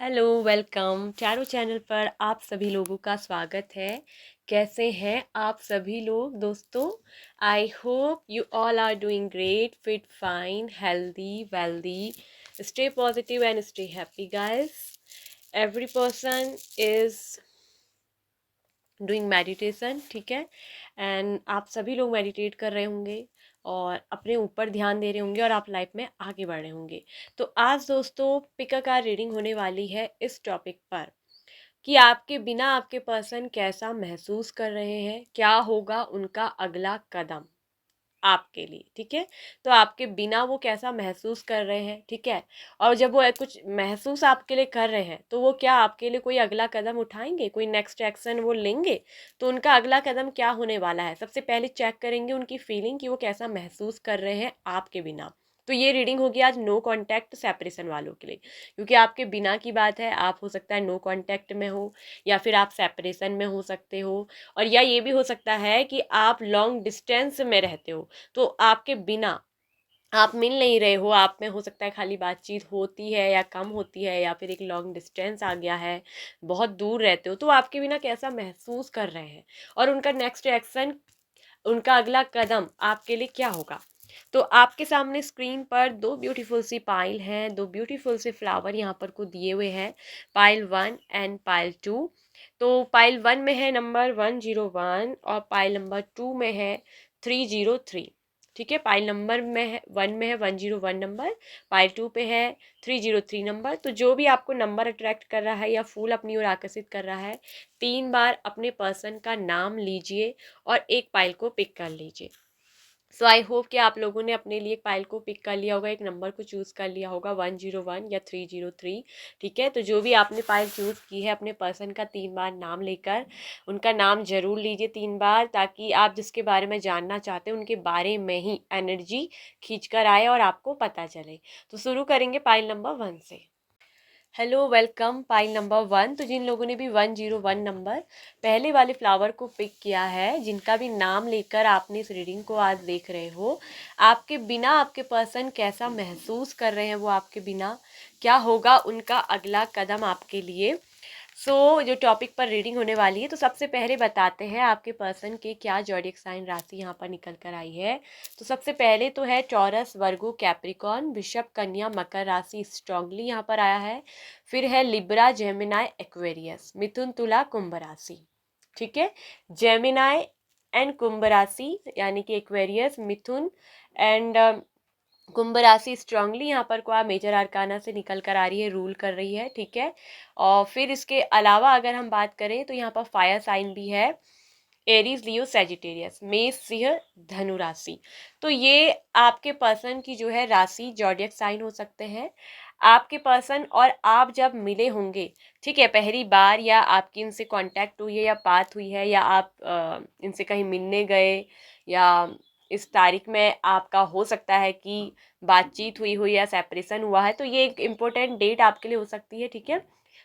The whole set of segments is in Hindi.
हेलो वेलकम चारों चैनल पर आप सभी लोगों का स्वागत है। कैसे हैं आप सभी लोग दोस्तों? I hope you all are doing great, fit, fine, healthy, wealthy. Stay positive and stay happy guys. Every person is doing meditation, ठीक है। एंड आप सभी लोग मेडिटेट कर रहे होंगे और अपने ऊपर ध्यान दे रहे होंगे और आप लाइफ में आगे बढ़ रहे होंगे। तो आज दोस्तों पिका का रीडिंग होने वाली है इस टॉपिक पर कि आपके बिना आपके पर्सन कैसा महसूस कर रहे हैं, क्या होगा उनका अगला कदम आपके लिए, ठीक है। तो आपके बिना वो कैसा महसूस कर रहे हैं, ठीक है। और जब वो कुछ महसूस आपके लिए कर रहे हैं तो वो क्या आपके लिए कोई अगला कदम उठाएंगे, कोई नेक्स्ट एक्शन वो लेंगे। तो उनका अगला कदम क्या होने वाला है, सबसे पहले चेक करेंगे उनकी फीलिंग कि वो कैसा महसूस कर रहे हैं आपके बिना। तो ये रीडिंग होगी आज नो कांटेक्ट सेपरेशन वालों के लिए, क्योंकि आपके बिना की बात है। आप हो सकता है नो कांटेक्ट में हो या फिर आप सेपरेशन में हो सकते हो, और या ये भी हो सकता है कि आप लॉन्ग डिस्टेंस में रहते हो। तो आपके बिना आप मिल नहीं रहे हो, आप में हो सकता है खाली बातचीत होती है या कम होती है, या फिर एक लॉन्ग डिस्टेंस आ गया है, बहुत दूर रहते हो। तो आपके बिना कैसा महसूस कर रहे हैं और उनका नेक्स्ट एक्शन, उनका अगला कदम आपके लिए क्या होगा। तो आपके सामने स्क्रीन पर दो ब्यूटीफुल सी पाइल हैं, दो ब्यूटीफुल से फ्लावर यहाँ पर को दिए हुए हैं, पाइल 1 एंड पाइल 2। तो पाइल 1 में है नंबर 101 और पाइल नंबर 2 में है 303, ठीक है। पाइल नंबर में है 1 में है 101 नंबर, पाइल 2 पे है 303 नंबर। तो जो भी आपको नंबर अट्रैक्ट कर रहा है या फूल अपनी ओर आकर्षित कर रहा है, 3 बार अपने पर्सन का नाम लीजिए और एक पाइल को पिक कर लीजिए। सो आई होप कि आप लोगों ने अपने लिए एक पाइल को पिक कर लिया होगा, एक नंबर को चूज़ कर लिया होगा 101 या 303, ठीक है। तो जो भी आपने पाइल चूज़ की है, अपने पर्सन का 3 बार नाम लेकर उनका नाम जरूर लीजिए 3 बार, ताकि आप जिसके बारे में जानना चाहते हैं उनके बारे में ही एनर्जी खींच कर आए और आपको पता चले। तो शुरू करेंगे पाइल नंबर 1 से। Hello welcome pile number 1। तो जिन लोगों ने भी 101 नंबर पहले वाले फ्लावर को पिक किया है, जिनका भी नाम लेकर आपने इस रीडिंग को आज देख रहे हो, आपके बिना आपके पर्सन कैसा महसूस कर रहे हैं, वो आपके बिना क्या होगा उनका अगला कदम आपके लिए। जो टॉपिक पर रीडिंग होने वाली है, तो सबसे पहले बताते हैं आपके पर्सन के क्या जॉडिक साइन राशि यहाँ पर निकल कर आई है। तो सबसे पहले तो है टॉरस, वर्गो, कैप्रिकॉन, वृषभ, कन्या, मकर राशि स्ट्रांगली यहाँ पर आया है। फिर है लिब्रा, जेमिनाई, एक्वेरियस, मिथुन, तुला, कुंभ राशि, ठीक है। जेमिनाई एंड कुंभ राशि यानी कि एक्वेरियस, मिथुन एंड कुंभ राशि स्ट्रांगली यहाँ पर को मेजर आर्काना से निकल कर आ रही है, रूल कर रही है, ठीक है। और फिर इसके अलावा अगर हम बात करें तो यहाँ पर फायर साइन भी है, एरीज, लियो, सेजिटेरियस, मेष, सिंह, धनु राशि। तो ये आपके पर्सन की जो है राशि जॉडियक साइन हो सकते हैं। आपके पर्सन और आप जब मिले होंगे, ठीक है, पहली बार, या आपकी इनसे कांटेक्ट हुई है या बात हुई है, या आप इनसे कहीं मिलने गए, या इस तारीख में आपका हो सकता है कि बातचीत हुई हुई या सेपरेशन हुआ है, तो ये एक इम्पोर्टेंट डेट आपके लिए हो सकती है, ठीक है।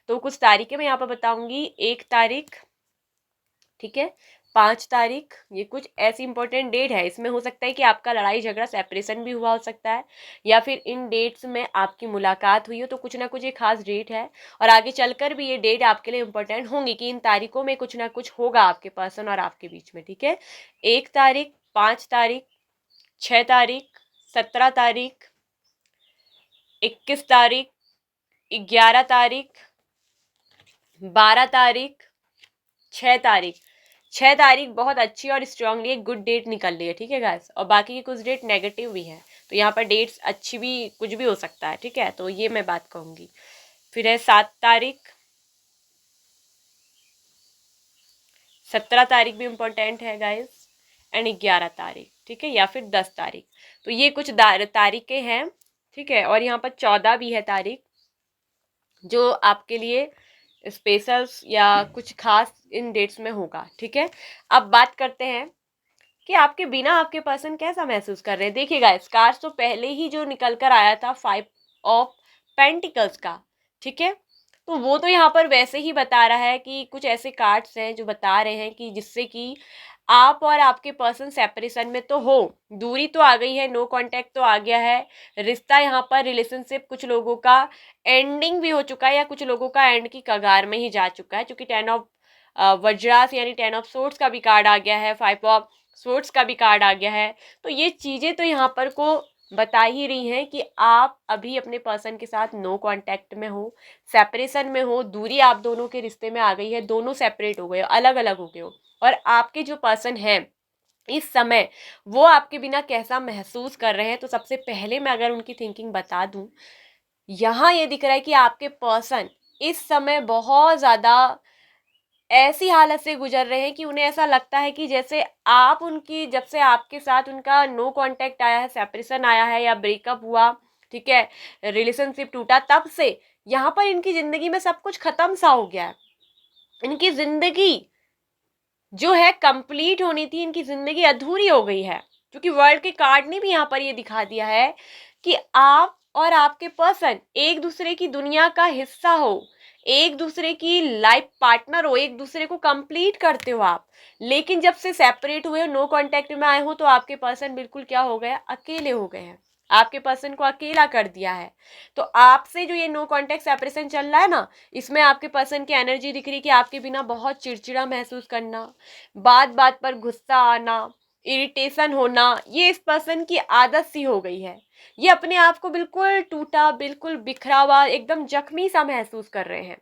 तो कुछ तारीखें मैं यहाँ पर बताऊंगी, 1 तारीख, ठीक है, 5 तारीख, ये कुछ ऐसी इंपॉर्टेंट डेट है। इसमें हो सकता है कि आपका लड़ाई झगड़ा सेपरेशन भी हुआ हो सकता है, या फिर इन डेट्स में आपकी मुलाकात हुई हो। तो कुछ ना कुछ एक खास डेट है, और आगे चलकर भी ये डेट आपके लिए इंपॉर्टेंट होंगी कि इन तारीखों में कुछ ना कुछ होगा आपके पर्सन और आपके बीच में, ठीक है। 1 तारीख, 5 तारीख, 6 तारीख, 17 तारीख, 21 तारीख, 11 तारीख, 12 तारीख, 6 तारीख। 6 तारीख बहुत अच्छी और स्ट्रांगली एक गुड डेट निकल रही है, ठीक है गाइस। और बाकी की कुछ डेट नेगेटिव भी है, तो यहाँ पर डेट्स अच्छी भी कुछ भी हो सकता है, ठीक है। तो ये मैं बात कहूँगी। फिर है 7 तारीख, 17 तारीख भी इम्पोर्टेंट है गाइस, एंड 11 तारीख, ठीक है, या फिर 10 तारीख। तो ये कुछ तारीखें हैं, ठीक है। और यहाँ पर 14 भी है तारीख, जो आपके लिए स्पेशल्स या कुछ खास इन डेट्स में होगा, ठीक है। अब बात करते हैं कि आपके बिना आपके पर्सन कैसा महसूस कर रहे हैं। देखिएगा, स्कार्स तो पहले ही जो निकल कर आया था 5 ऑफ पेंटिकल्स का, ठीक है। तो वो तो यहाँ पर वैसे ही बता रहा है कि कुछ ऐसे कार्ड्स हैं जो बता रहे हैं कि जिससे कि आप और आपके पर्सन सेपरेशन में तो हो, दूरी तो आ गई है, नो कांटेक्ट तो आ गया है, रिश्ता यहाँ पर रिलेशनशिप कुछ लोगों का एंडिंग भी हो चुका है या कुछ लोगों का एंड की कगार में ही जा चुका है, क्योंकि 10 ऑफ वज्रास यानी 10 ऑफ सोर्ड्स का भी कार्ड आ गया है, 5 ऑफ सोर्ड्स का भी कार्ड आ गया है। तो ये चीजें तो यहाँ पर को बता ही रही हैं कि आप अभी अपने पर्सन के साथ नो कांटेक्ट में हो, सेपरेशन में हो, दूरी आप दोनों के रिश्ते में आ गई है, दोनों सेपरेट हो गए हो, अलग अलग हो गए हो। और आपके जो पर्सन है इस समय वो आपके बिना कैसा महसूस कर रहे हैं, तो सबसे पहले मैं अगर उनकी थिंकिंग बता दूं, यहाँ ये दिख रहा है कि आपके पर्सन इस समय बहुत ज़्यादा ऐसी हालत से गुजर रहे हैं कि उन्हें ऐसा लगता है कि जैसे आप उनकी, जब से आपके साथ उनका नो कांटेक्ट आया है, सेपरेशन आया है या ब्रेकअप हुआ, ठीक है, रिलेशनशिप टूटा, तब से यहाँ पर इनकी जिंदगी में सब कुछ खत्म सा हो गया है। इनकी जिंदगी जो है कंप्लीट होनी थी, इनकी जिंदगी अधूरी हो गई है, क्योंकि वर्ल्ड के कार्ड ने भी यहाँ पर ये दिखा दिया है कि आप और आपके पर्सन एक दूसरे की दुनिया का हिस्सा हो, एक दूसरे की लाइफ पार्टनर हो, एक दूसरे को कंप्लीट करते हो आप। लेकिन जब से सेपरेट हुए हो, नो कांटेक्ट में आए हो, तो आपके पर्सन बिल्कुल क्या हो गया, अकेले हो गए हैं, आपके पर्सन को अकेला कर दिया है। तो आपसे जो ये नो कांटेक्ट सेपरेशन चल रहा है ना, इसमें आपके पर्सन की एनर्जी दिख रही है कि आपके बिना बहुत चिड़चिड़ा महसूस करना, बात बात पर गुस्सा आना, इरिटेशन होना, ये इस पर्सन की आदत सी हो गई है। ये अपने आप को बिल्कुल टूटा, बिल्कुल बिखरा हुआ, एकदम जख्मी सा महसूस कर रहे हैं।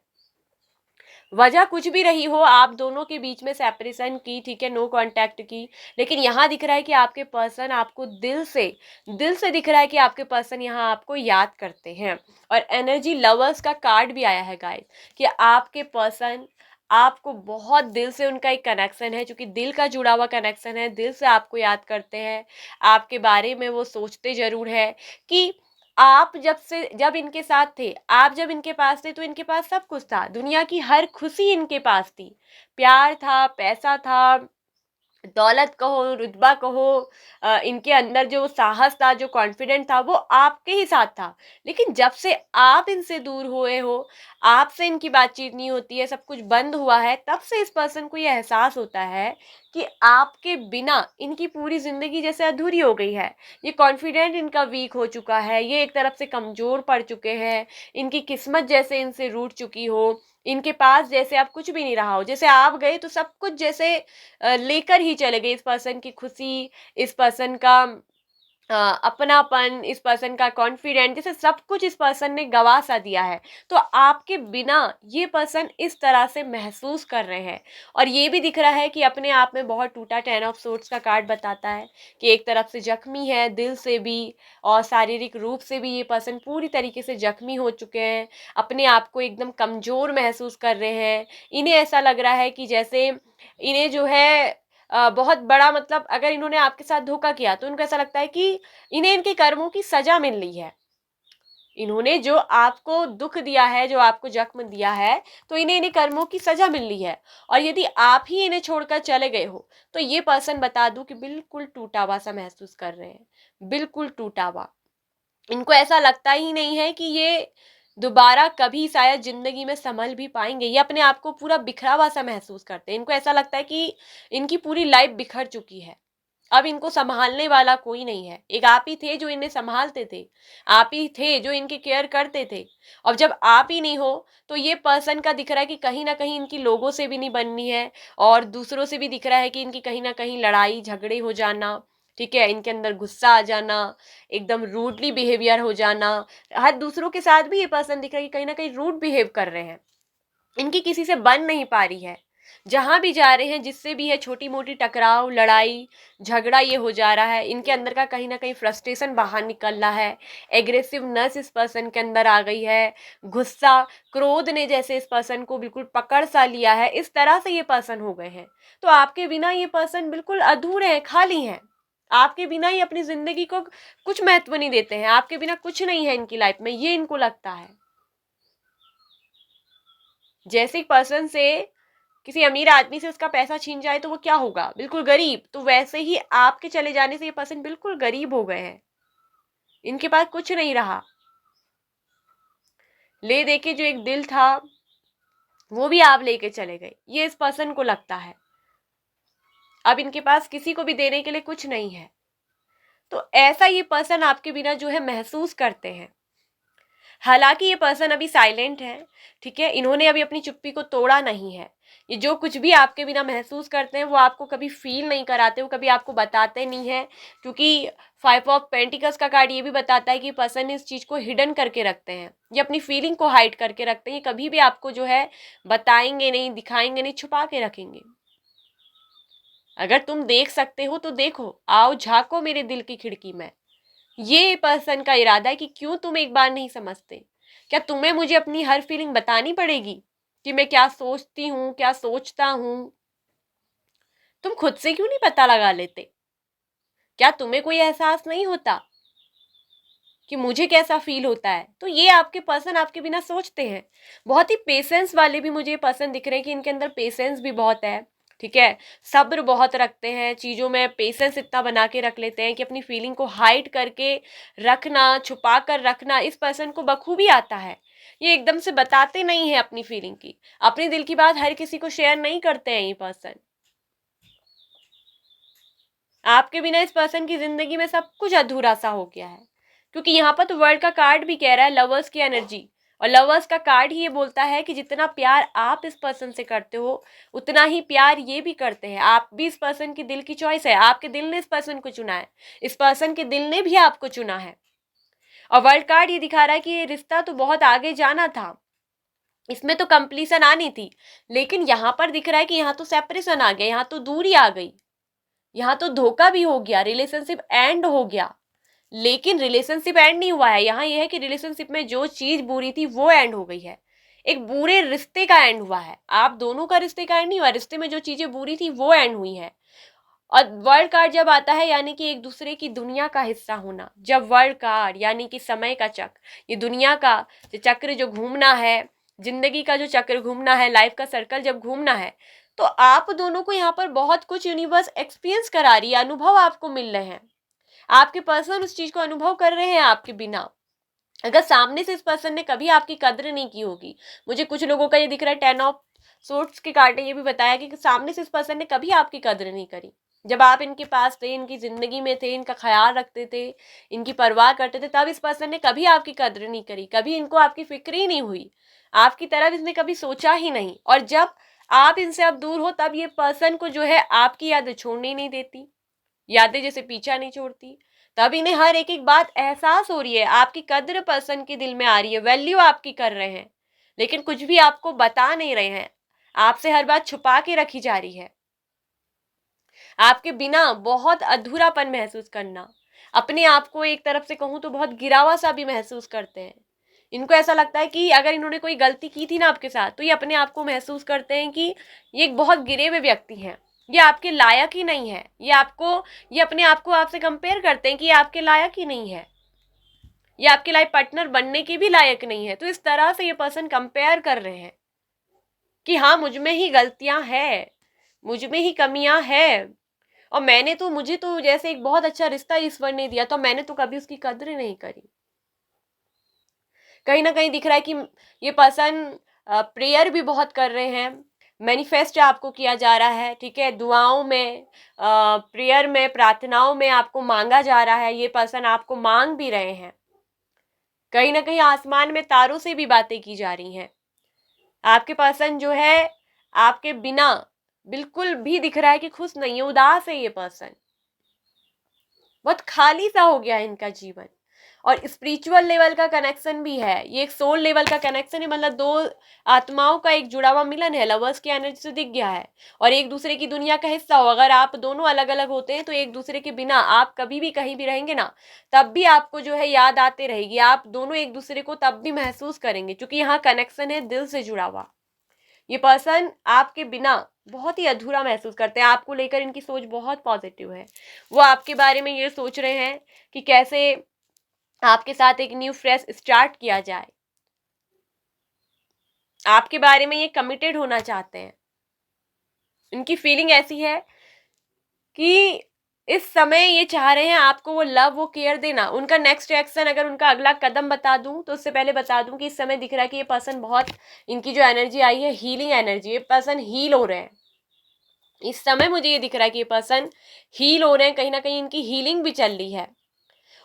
वजह कुछ भी रही हो आप दोनों के बीच में सेपरेशन की, ठीक है, नो कांटेक्ट की, लेकिन यहाँ दिख रहा है कि आपके पर्सन आपको दिल से दिख रहा है कि आपके पर्सन यहाँ आपको याद करते हैं। और एनर्जी लवर्स का कार्ड भी आया है गाइस, कि आपके पर्सन आपको बहुत दिल से, उनका एक कनेक्शन है, क्योंकि दिल का जुड़ा हुआ कनेक्शन है, दिल से आपको याद करते हैं, आपके बारे में वो सोचते जरूर है कि आप जब इनके साथ थे, आप जब इनके पास थे, तो इनके पास सब कुछ था, दुनिया की हर खुशी इनके पास थी, प्यार था, पैसा था, दौलत कहो, रुतबा कहो, इनके अंदर जो साहस था, जो कॉन्फिडेंट था, वो आपके ही साथ था। लेकिन जब से आप इनसे दूर हुए हो, आपसे इनकी बातचीत नहीं होती है, सब कुछ बंद हुआ है, तब से इस पर्सन को ये एहसास होता है कि आपके बिना इनकी पूरी जिंदगी जैसे अधूरी हो गई है। ये कॉन्फिडेंट इनका वीक हो चुका है, ये एक तरफ से कमजोर पड़ चुके हैं, इनकी किस्मत जैसे इनसे रूठ चुकी हो, इनके पास जैसे अब कुछ भी नहीं रहा हो, जैसे आप गए तो सब कुछ जैसे लेकर ही चले गए, इस पर्सन की खुशी, इस पर्सन का अपनापन, इस पर्सन का कॉन्फिडेंट, जैसे सब कुछ इस पर्सन ने गवा सा दिया है। तो आपके बिना ये पर्सन इस तरह से महसूस कर रहे हैं। और ये भी दिख रहा है कि अपने आप में बहुत टूटा, 10 ऑफ सोर्ड्स का कार्ड बताता है कि एक तरफ से जख्मी है, दिल से भी और शारीरिक रूप से भी ये पर्सन पूरी तरीके से जख्मी हो चुके हैं, अपने आप को एकदम कमजोर महसूस कर रहे हैं। इन्हें ऐसा लग रहा है कि जैसे इन्हें जो है बहुत बड़ा, मतलब अगर इन्होंने आपके साथ धोखा किया तो उनको ऐसा लगता है कि इन्हें इनके कर्मों की सजा मिल रही है। इन्होंने जो आपको दुख दिया है, जो आपको जख्म दिया है, तो इन्हें इन्हें कर्मों की सजा मिल रही है। और यदि आप ही इन्हें छोड़कर चले गए हो, तो ये पर्सन बता दूं कि बिल्कुल टूटा हुआ सा महसूस कर रहे हैं, बिल्कुल टूटा हुआ। इनको ऐसा लगता ही नहीं है कि ये दोबारा कभी शायद जिंदगी में संभल भी पाएंगे। ये अपने आप को पूरा बिखरा हुआ सा महसूस करते हैं। इनको ऐसा लगता है कि इनकी पूरी लाइफ बिखर चुकी है, अब इनको संभालने वाला कोई नहीं है। एक आप ही थे जो इन्हें संभालते थे, आप ही थे जो इनकी केयर करते थे। अब जब आप ही नहीं हो, तो ये पर्सन का दिख रहा है कि कहीं ना कहीं इनकी लोगों से भी नहीं बननी है, और दूसरों से भी दिख रहा है कि इनकी कहीं ना कहीं लड़ाई झगड़े हो जाना, ठीक है, इनके अंदर गुस्सा आ जाना, एकदम रूडली बिहेवियर हो जाना। हर दूसरों के साथ भी ये पर्सन दिख रहा है कि कहीं ना कहीं रूड बिहेव कर रहे हैं, इनकी किसी से बन नहीं पा रही है। जहां भी जा रहे हैं, जिससे भी है, छोटी मोटी टकराव, लड़ाई झगड़ा ये हो जा रहा है। इनके अंदर का कहीं ना कहीं फ्रस्ट्रेशन बाहर निकल रहा है, एग्रेसिवनेस इस पर्सन के अंदर आ गई है, गुस्सा, क्रोध ने जैसे इस पर्सन को बिल्कुल पकड़ सा लिया है, इस तरह से ये पर्सन हो गए हैं। तो आपके बिना ये पर्सन बिल्कुल अधूरे हैं, खाली हैं। आपके बिना ही अपनी जिंदगी को कुछ महत्व नहीं देते हैं, आपके बिना कुछ नहीं है इनकी लाइफ में, ये इनको लगता है। जैसे पर्सन से, किसी अमीर आदमी से उसका पैसा छीन जाए तो वो क्या होगा, बिल्कुल गरीब, तो वैसे ही आपके चले जाने से ये पर्सन बिल्कुल गरीब हो गए हैं, इनके पास कुछ नहीं रहा। ले दे के जो एक दिल था वो भी आप लेके चले गए, ये इस पर्सन को लगता है। अब इनके पास किसी को भी देने के लिए कुछ नहीं है। तो ऐसा ये पर्सन आपके बिना जो है महसूस करते हैं। हालांकि ये पर्सन अभी साइलेंट है, ठीक है, इन्होंने अभी अपनी चुप्पी को तोड़ा नहीं है। ये जो कुछ भी आपके बिना महसूस करते हैं वो आपको कभी फील नहीं कराते, वो कभी आपको बताते नहीं है, क्योंकि 5 ऑफ पेंटिकल्स का कार्ड ये भी बताता है कि पर्सन इस चीज़ को हिडन करके रखते हैं, ये अपनी फीलिंग को हाइड करके रखते हैं, ये कभी भी आपको जो है बताएंगे नहीं, दिखाएंगे नहीं, छुपा के रखेंगे। अगर तुम देख सकते हो तो देखो, आओ झांको मेरे दिल की खिड़की में। ये पर्सन का इरादा है कि क्यों तुम एक बार नहीं समझते। क्या तुम्हें मुझे अपनी हर फीलिंग बतानी पड़ेगी कि मैं क्या सोचती हूँ, क्या सोचता हूँ? तुम खुद से क्यों नहीं पता लगा लेते? क्या तुम्हें कोई एहसास नहीं होता कि मुझे कैसा फील होता है? तो ये आपके पर्सन आपके बिना सोचते हैं। बहुत ही पेशेंस वाले भी मुझे पर्सन दिख रहे हैं कि इनके अंदर पेशेंस भी बहुत है, ठीक है, सब्र बहुत रखते हैं, चीज़ों में पेशेंस इतना बना के रख लेते हैं कि अपनी फीलिंग को हाइड करके रखना, छुपा कर रखना इस पर्सन को बखूबी आता है। ये एकदम से बताते नहीं है अपनी फीलिंग की, अपने दिल की बात हर किसी को शेयर नहीं करते हैं ये पर्सन। आपके बिना इस पर्सन की जिंदगी में सब कुछ अधूरा सा हो गया है, क्योंकि यहाँ पर तो वर्ल्ड का कार्ड भी कह रहा है लवर्स की एनर्जी, और लवर्स का कार्ड ही ये बोलता है कि जितना प्यार आप इस पर्सन से करते हो उतना ही प्यार ये भी करते हैं। आप भी इस पर्सन की दिल की चॉइस है, आपके दिल ने इस पर्सन को चुना है, इस पर्सन के दिल ने भी आपको चुना है। और वर्ल्ड कार्ड ये दिखा रहा है कि ये रिश्ता तो बहुत आगे जाना था, इसमें तो कंप्लीसन आनी थी, लेकिन यहाँ पर दिख रहा है कि यहाँ तो सेपरेशन आ गया, यहाँ तो दूरी आ गई, यहाँ तो धोखा भी हो गया, रिलेशनशिप एंड हो गया। लेकिन रिलेशनशिप एंड नहीं हुआ है, यहाँ ये है कि रिलेशनशिप में जो चीज बुरी थी वो एंड हो गई है, एक बुरे रिश्ते का एंड हुआ है। आप दोनों का रिश्ते का एंड नहीं हुआ, रिश्ते में जो चीजें बुरी थी वो एंड हुई है। और वर्ल्ड कार्ड जब आता है यानी कि एक दूसरे की दुनिया का हिस्सा होना, जब वर्ल्ड कार्ड यानी कि समय का चक्र, ये दुनिया का जो चक्र जो घूमना है, जिंदगी का जो चक्र घूमना है, लाइफ का सर्कल जब घूमना है, तो आप दोनों को यहाँ पर बहुत कुछ यूनिवर्स एक्सपीरियंस करा रही है, अनुभव आपको मिल रहे हैं, आपके पर्सन उस चीज को अनुभव कर रहे हैं आपके बिना। अगर सामने से इस पर्सन ने कभी आपकी कद्र नहीं की होगी, मुझे कुछ लोगों का ये दिख रहा है 10 ऑफ सोर्ट्स के कार्ड ने ये भी बताया कि सामने से इस पर्सन ने कभी आपकी कद्र नहीं करी। जब आप इनके पास थे, इनकी जिंदगी में थे, इनका ख्याल रखते थे, इनकी परवाह करते थे, तब इस पर्सन ने कभी आपकी कद्र नहीं करी, कभी इनको आपकी फिक्र ही नहीं हुई, आपकी तरफ इसने कभी सोचा ही नहीं। और जब आप इनसे अब दूर हो तब ये पर्सन को जो है आपकी यादें छोड़नी नहीं देती, यादें जैसे पीछा नहीं छोड़ती, तब इन्हें हर एक एक बात एहसास हो रही है, आपकी कद्र पर्सन के दिल में आ रही है, वैल्यू आपकी कर रहे हैं, लेकिन कुछ भी आपको बता नहीं रहे हैं, आपसे हर बात छुपा के रखी जा रही है। आपके बिना बहुत अधूरापन महसूस करना, अपने आप को एक तरफ से कहूँ तो बहुत गिरा हुआ सा भी महसूस करते हैं। इनको ऐसा लगता है कि अगर इन्होंने कोई गलती की थी ना आपके साथ, तो ये अपने आप को महसूस करते हैं कि ये एक बहुत गिरे हुए व्यक्ति हैं, ये आपके लायक ही नहीं है, ये अपने आप को आपसे कंपेयर करते हैं कि ये आपके लायक ही नहीं है, ये आपके लाइफ पार्टनर बनने की भी लायक नहीं है। तो इस तरह से ये पर्सन कंपेयर कर रहे हैं कि हाँ मुझ में ही गलतियां हैं, मुझ में ही कमियां हैं, और मुझे तो जैसे एक बहुत अच्छा रिश्ता ईश्वर ने दिया, तो मैंने तो कभी उसकी कद्र नहीं करी। कहीं ना कहीं दिख रहा है कि ये पर्सन प्रेयर भी बहुत कर रहे हैं, मैनिफेस्ट आपको किया जा रहा है, ठीक है, दुआओं में, प्रेयर में, प्रार्थनाओं में आपको मांगा जा रहा है, ये पर्सन आपको मांग भी रहे हैं। कहीं ना कहीं आसमान में तारों से भी बातें की जा रही हैं। आपके पर्सन जो है आपके बिना बिल्कुल भी दिख रहा है कि खुश नहीं है, उदास है ये पर्सन, बहुत खाली सा हो गया है इनका जीवन। और स्पिरिचुअल लेवल का कनेक्शन भी है, ये एक सोल लेवल का कनेक्शन है, मतलब दो आत्माओं का एक जुड़ा हुआ मिलन है, लवर्स की एनर्जी से दिख गया है, और एक दूसरे की दुनिया का हिस्सा हो। अगर आप दोनों अलग अलग होते हैं तो एक दूसरे के बिना आप कभी भी कहीं भी रहेंगे ना, तब भी आपको जो है याद आते रहेगी, आप दोनों एक दूसरे को तब भी महसूस करेंगे, क्योंकि यहाँ कनेक्शन है दिल से जुड़ा हुआ। ये पर्सन आपके बिना बहुत ही अधूरा महसूस करते हैं, आपको लेकर इनकी सोच बहुत पॉजिटिव है। वो आपके बारे में ये सोच रहे हैं कि कैसे आपके साथ एक न्यू फ्रेश स्टार्ट किया जाए, आपके बारे में ये कमिटेड होना चाहते हैं। इनकी फीलिंग ऐसी है कि इस समय ये चाह रहे हैं आपको वो लव, वो केयर देना। उनका नेक्स्ट एक्शन, अगर उनका अगला कदम बता दूं तो उससे पहले बता दूं कि इस समय दिख रहा है कि ये पर्सन बहुत, इनकी जो एनर्जी आई है हीलिंग एनर्जी, ये पर्सन हील हो रहे हैं, इस समय मुझे ये दिख रहा है कि ये पर्सन हील हो रहे हैं, कहीं ना कहीं इनकी हीलिंग भी चल रही है।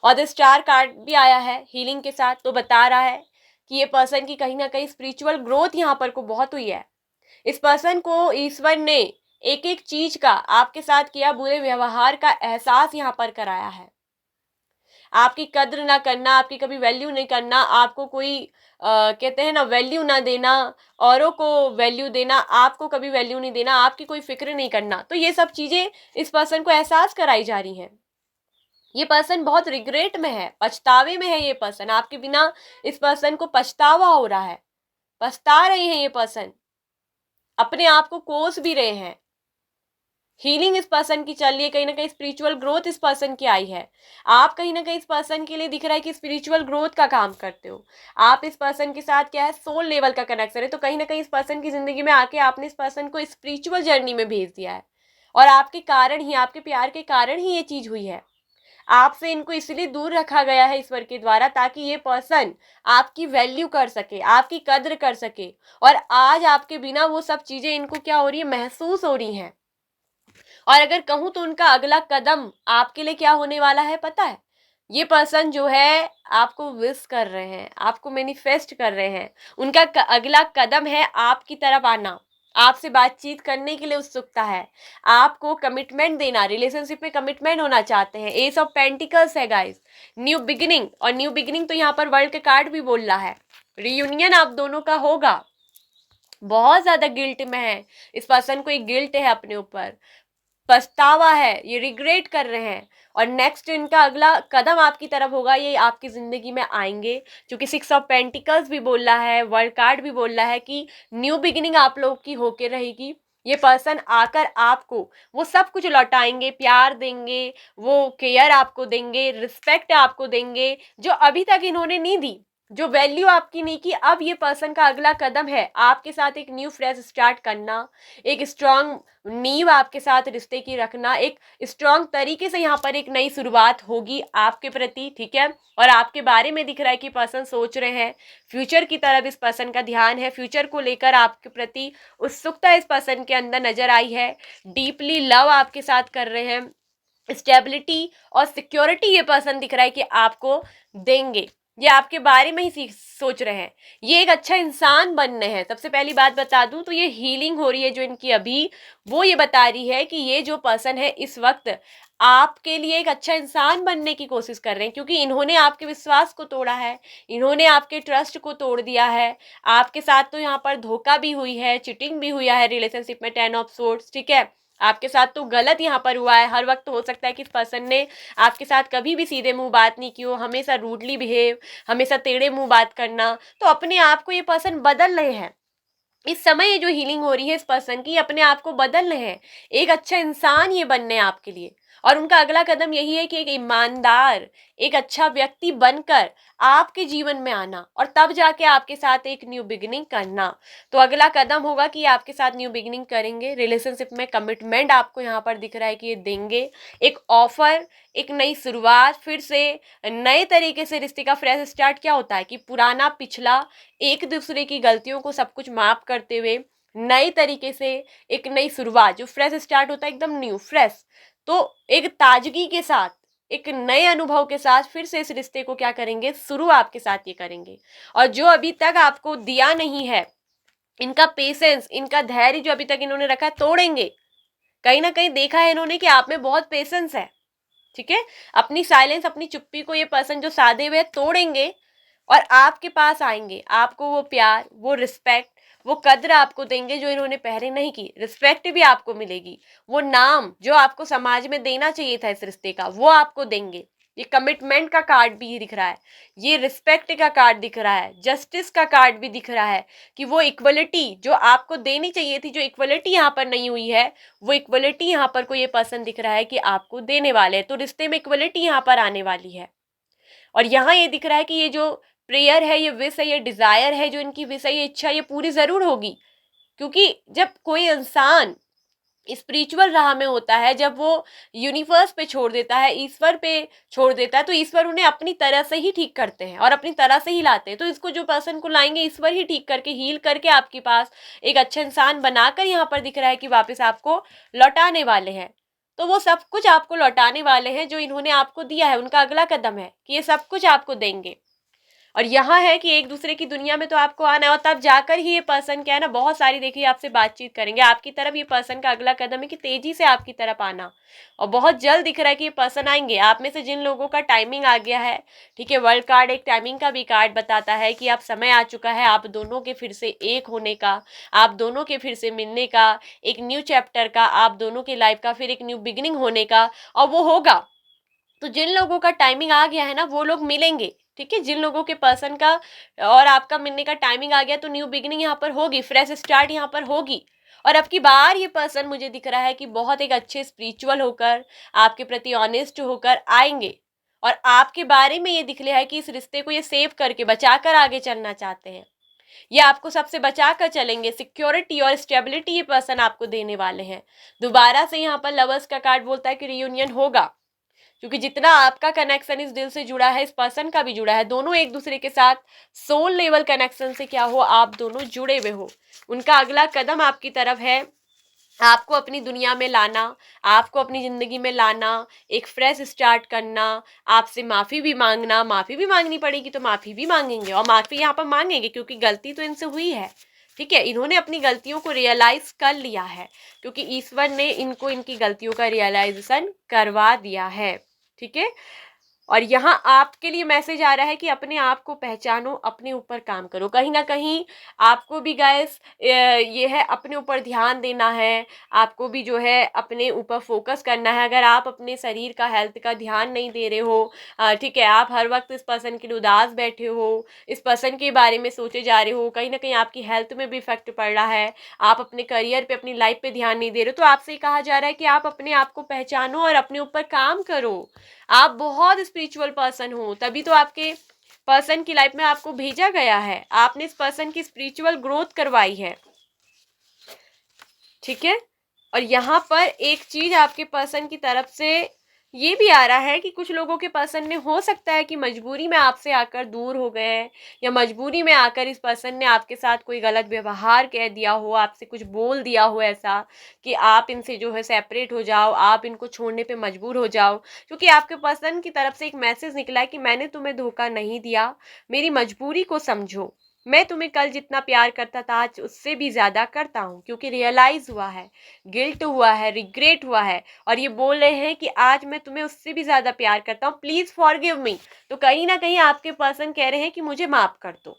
और द स्टार कार्ड भी आया है हीलिंग के साथ, तो बता रहा है कि ये पर्सन की कहीं ना कहीं स्पिरिचुअल ग्रोथ यहाँ पर को बहुत हुई है। इस पर्सन को ईश्वर ने एक एक चीज का आपके साथ किया बुरे व्यवहार का एहसास यहाँ पर कराया है। आपकी कद्र ना करना, आपकी कभी वैल्यू नहीं करना, आपको कोई कहते हैं ना वैल्यू ना देना, औरों को वैल्यू देना, आपको कभी वैल्यू नहीं देना, आपकी कोई फिक्र नहीं करना, तो ये सब चीजें इस पर्सन को एहसास कराई जा रही हैं। ये पर्सन बहुत रिग्रेट में है, पछतावे में है। ये पर्सन आपके बिना, इस पर्सन को पछतावा हो रहा है, पछता रहे हैं ये पर्सन, अपने आप को कोस भी रहे हैं। हीलिंग इस पर्सन की चल रही है, कहीं ना कहीं स्पिरिचुअल ग्रोथ इस पर्सन की आई है। आप कहीं ना कहीं इस पर्सन के लिए दिख रहा है कि स्पिरिचुअल ग्रोथ का काम करते हो। आप इस पर्सन के साथ क्या है, सोल लेवल का कनेक्शन है, तो कहीं ना कहीं इस पर्सन की जिंदगी में आके आपने इस पर्सन को स्पिरिचुअल जर्नी में भेज दिया है। और आपके कारण ही, आपके प्यार के कारण ही ये चीज हुई है। आपसे इनको इसलिए दूर रखा गया है ईश्वर के द्वारा, ताकि ये पर्सन आपकी वैल्यू कर सके, आपकी कद्र कर सके। और आज आपके बिना वो सब चीजें इनको क्या हो रही है, महसूस हो रही हैं। और अगर कहूं तो उनका अगला कदम आपके लिए क्या होने वाला है पता है? ये पर्सन जो है आपको विश कर रहे हैं, आपको मैनिफेस्ट कर रहे हैं। उनका अगला कदम है आपकी तरफ आना, आपसे बातचीत करने के लिए उत्सुकता है, आपको कमिटमेंट देना, रिलेशनशिप में कमिटमेंट होना चाहते हैं। एस ऑफ पेंटिकल्स है गाइस, न्यू बिगिनिंग। और न्यू बिगिनिंग तो यहाँ पर वर्ल्ड का कार्ड भी बोल रहा है, रियूनियन आप दोनों का होगा। बहुत ज्यादा गिल्ट में है इस पर्सन को, एक गिल्ट है अपने ऊपर, पछतावा है, ये रिग्रेट कर रहे हैं। और नेक्स्ट इनका अगला कदम आपकी तरफ होगा, ये आपकी जिंदगी में आएंगे। क्योंकि 6 ऑफ पेंटिकल्स भी बोल रहा है, वर्ल्ड कार्ड भी बोल रहा है कि न्यू बिगिनिंग आप लोग की होके रहेगी। ये पर्सन आकर आपको वो सब कुछ लौटाएंगे, प्यार देंगे, वो केयर आपको देंगे, रिस्पेक्ट आपको देंगे, जो अभी तक इन्होंने नहीं दी, जो वैल्यू आपकी नहीं की। अब ये पर्सन का अगला कदम है आपके साथ एक न्यू फ्रेश स्टार्ट करना, एक स्ट्रांग नींव आपके साथ रिश्ते की रखना, एक स्ट्रांग तरीके से यहाँ पर एक नई शुरुआत होगी आपके प्रति, ठीक है। और आपके बारे में दिख रहा है कि पर्सन सोच रहे हैं, फ्यूचर की तरफ इस पर्सन का ध्यान है, फ्यूचर को लेकर आपके प्रति उत्सुकता इस पर्सन के अंदर नजर आई है, डीपली लव आपके साथ कर रहे हैं, स्टेबिलिटी और सिक्योरिटी ये पर्सन दिख रहा है कि आपको देंगे। ये आपके बारे में ही सोच रहे हैं, ये एक अच्छा इंसान बनने हैं। सबसे पहली बात बता दूं तो ये हीलिंग हो रही है जो इनकी अभी, वो ये बता रही है कि ये जो पर्सन है इस वक्त आपके लिए एक अच्छा इंसान बनने की कोशिश कर रहे हैं। क्योंकि इन्होंने आपके विश्वास को तोड़ा है, इन्होंने आपके ट्रस्ट को तोड़ दिया है। आपके साथ तो यहाँ पर धोखा भी हुई है, चिटिंग भी हुई है रिलेशनशिप में, 10 ऑफ सोर्ड्स, ठीक है। आपके साथ तो गलत यहाँ पर हुआ है। हर वक्त हो सकता है कि इस पर्सन ने आपके साथ कभी भी सीधे मुंह बात नहीं की हो, हमेशा रूडली बिहेव, हमेशा टेढ़े मुंह बात करना। तो अपने आप को ये पर्सन बदल रहे हैं। इस समय ये जो हीलिंग हो रही है इस पर्सन की, अपने आप को बदल रहे हैं, एक अच्छा इंसान ये बनने हैं आपके लिए। और उनका अगला कदम यही है कि एक ईमानदार, एक अच्छा व्यक्ति बनकर आपके जीवन में आना, और तब जाके आपके साथ एक न्यू बिगिनिंग करना। तो अगला कदम होगा कि आपके साथ न्यू बिगिनिंग करेंगे, रिलेशनशिप में कमिटमेंट आपको यहाँ पर दिख रहा है कि ये देंगे, एक ऑफर, एक नई शुरुआत, फिर से नए तरीके से रिश्ते का फ्रेश स्टार्ट। क्या होता है कि पुराना पिछला, एक दूसरे की गलतियों को सब कुछ माफ करते हुए नए तरीके से एक नई शुरुआत, जो फ्रेश स्टार्ट होता है एकदम न्यू फ्रेश, तो एक ताजगी के साथ, एक नए अनुभव के साथ फिर से इस रिश्ते को क्या करेंगे, शुरू आपके साथ ये करेंगे। और जो अभी तक आपको दिया नहीं है, इनका पेशेंस, इनका धैर्य जो अभी तक इन्होंने रखा है, तोड़ेंगे। कहीं ना कहीं देखा है इन्होंने कि आप में बहुत पेशेंस है, ठीक है। अपनी साइलेंस, अपनी चुप्पी को ये पर्सन जो साधे हुए तोड़ेंगे और आपके पास आएंगे। आपको वो प्यार, वो रिस्पेक्ट, वो कद्र आपको देंगे जो इन्होंने पहले नहीं की। रिस्पेक्ट भी आपको मिलेगी, वो नाम जो आपको समाज में देना चाहिए था इस रिश्ते का, वो आपको देंगे। ये कमिटमेंट का कार्ड भी दिख रहा है, ये रिस्पेक्ट का कार्ड दिख रहा है, जस्टिस का कार्ड भी दिख रहा है कि वो इक्वलिटी जो आपको देनी चाहिए थी, जो इक्वलिटी यहाँ पर नहीं हुई है, वो इक्वलिटी यहाँ पर को ये पर्सन दिख रहा है कि आपको देने वाले हैं। तो रिश्ते में इक्वलिटी यहाँ पर आने वाली है। और यहाँ ये दिख रहा है कि ये जो प्रेयर है, ये विश है, ये डिजायर है, जो इनकी विश है, ये इच्छा, ये पूरी जरूर होगी। क्योंकि जब कोई इंसान स्पिरिचुअल राह में होता है, जब वो यूनिवर्स पे छोड़ देता है, ईश्वर पे छोड़ देता है, तो ईश्वर उन्हें अपनी तरह से ही ठीक करते हैं और अपनी तरह से ही लाते हैं। तो इसको जो पर्सन को लाएंगे ईश्वर ही ठीक करके, हील करके आपके पास एक अच्छा इंसान बनाकर यहाँ पर दिख रहा है कि वापस आपको लौटाने वाले हैं। तो वो सब कुछ आपको लौटाने वाले हैं जो इन्होंने आपको दिया है। उनका अगला कदम है कि ये सब कुछ आपको देंगे। और यहाँ है कि एक दूसरे की दुनिया में तो आपको आना है, और तब जाकर ही ये पर्सन क्या है ना, बहुत सारी देखिए आपसे बातचीत करेंगे आपकी तरफ। ये पर्सन का अगला कदम है कि तेजी से आपकी तरफ आना, और बहुत जल्द दिख रहा है कि ये पर्सन आएंगे। आप में से जिन लोगों का टाइमिंग आ गया है, ठीक है, वर्ल्ड कार्ड एक टाइमिंग का भी कार्ड बताता है कि आप समय आ चुका है आप दोनों के फिर से एक होने का, आप दोनों के फिर से मिलने का, एक न्यू चैप्टर का, आप दोनों की लाइफ का फिर एक न्यू बिगिनिंग होने का, और वो होगा। तो जिन लोगों का टाइमिंग आ गया है ना, वो लोग मिलेंगे, ठीक है। जिन लोगों के पर्सन का और आपका मिलने का टाइमिंग आ गया, तो न्यू बिगिनिंग यहाँ पर होगी, फ्रेश स्टार्ट यहाँ पर होगी। और अब की बार ये पर्सन मुझे दिख रहा है कि बहुत एक अच्छे स्पिरिचुअल होकर, आपके प्रति ऑनेस्ट होकर आएंगे, और आपके बारे में ये दिख रहा है कि इस रिश्ते को ये सेव करके बचाकर आगे चलना चाहते हैं। ये आपको सबसे बचा कर चलेंगे, सिक्योरिटी और स्टेबिलिटी ये पर्सन आपको देने वाले हैं। दोबारा से यहाँ पर लवर्स का कार्ड बोलता है कि रियूनियन होगा, क्योंकि जितना आपका कनेक्शन इस दिल से जुड़ा है, इस पर्सन का भी जुड़ा है। दोनों एक दूसरे के साथ सोल लेवल कनेक्शन से क्या हो, आप दोनों जुड़े हुए हो। उनका अगला कदम आपकी तरफ है, आपको अपनी दुनिया में लाना, आपको अपनी ज़िंदगी में लाना, एक फ्रेश स्टार्ट करना, आपसे माफ़ी भी मांगना। माफ़ी भी मांगनी पड़ेगी तो माफ़ी भी मांगेंगे, और माफ़ी यहाँ पर मांगेंगे क्योंकि गलती तो इनसे हुई है, ठीक है। इन्होंने अपनी गलतियों को रियलाइज़ कर लिया है, क्योंकि ईश्वर ने इनको इनकी गलतियों का रियलाइजेशन करवा दिया है, ठीक है। और यहाँ आपके लिए मैसेज आ रहा है कि अपने आप को पहचानो, अपने ऊपर काम करो। कहीं ना कहीं आपको भी गाइस ये है, अपने ऊपर ध्यान देना है, आपको भी जो है अपने ऊपर फोकस करना है। अगर आप अपने शरीर का, हेल्थ का ध्यान नहीं दे रहे हो, ठीक है, आप हर वक्त इस पर्सन के लिए उदास बैठे हो, इस पर्सन के बारे में सोचे जा रहे हो, कहीं ना कहीं आपकी हेल्थ में भी इफेक्ट पड़ रहा है, आप अपने करियर पे, अपनी लाइफ पे ध्यान नहीं दे रहे हो, तो आपसे कहा जा रहा है कि आप अपने आप को पहचानो और अपने ऊपर काम करो। आप बहुत स्पिरिचुअल पर्सन हो, तभी तो आपके पर्सन की लाइफ में आपको भेजा गया है। आपने इस पर्सन की स्पिरिचुअल ग्रोथ करवाई है, ठीक है। और यहाँ पर एक चीज आपके पर्सन की तरफ से ये भी आ रहा है कि कुछ लोगों के पर्सन ने, हो सकता है कि मजबूरी में आपसे आकर दूर हो गए हैं, या मजबूरी में आकर इस पर्सन ने आपके साथ कोई गलत व्यवहार कह दिया हो, आपसे कुछ बोल दिया हो ऐसा कि आप इनसे जो है सेपरेट हो जाओ, आप इनको छोड़ने पे मजबूर हो जाओ। क्योंकि आपके पर्सन की तरफ से एक मैसेज निकला है कि मैंने तुम्हें धोखा नहीं दिया, मेरी मजबूरी को समझो। मैं तुम्हें कल जितना प्यार करता था आज उससे भी ज़्यादा करता हूँ, क्योंकि रियलाइज हुआ है, गिल्ट हुआ है, रिग्रेट हुआ है, और ये बोल रहे हैं कि आज मैं तुम्हें उससे भी ज़्यादा प्यार करता हूँ, प्लीज़ फॉरगिव मी। तो कहीं ना कहीं आपके पर्सन कह रहे हैं कि मुझे माफ़ कर दो,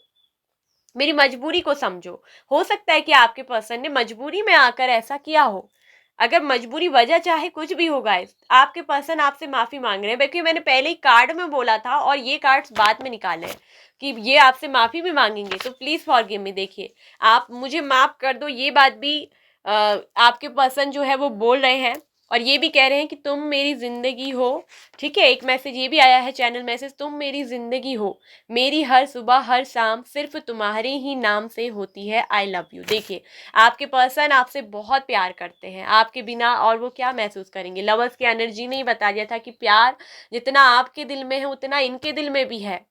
मेरी मजबूरी को समझो। हो सकता है कि आपके पर्सन ने मजबूरी में आकर ऐसा किया हो। अगर मजबूरी वजह चाहे कुछ भी होगा, आपके पर्सन आपसे माफ़ी मांग रहे हैं, क्योंकि मैंने पहले ही कार्ड में बोला था और ये कार्ड्स बाद में निकाले हैं कि ये आपसे माफ़ी भी मांगेंगे। तो प्लीज़ फॉरगिव मी, देखिए आप मुझे माफ़ कर दो, ये बात भी आपके पर्सन जो है वो बोल रहे हैं, और ये भी कह रहे हैं कि तुम मेरी ज़िंदगी हो, ठीक है। एक मैसेज ये भी आया है, चैनल मैसेज, तुम मेरी ज़िंदगी हो, मेरी हर सुबह हर शाम सिर्फ तुम्हारे ही नाम से होती है, आई लव यू। देखिए आपके पर्सन आपसे बहुत प्यार करते हैं, आपके बिना और वो क्या महसूस करेंगे। लवर्स की एनर्जी ने ही बता दिया था कि प्यार जितना आपके दिल में है उतना इनके दिल में भी है,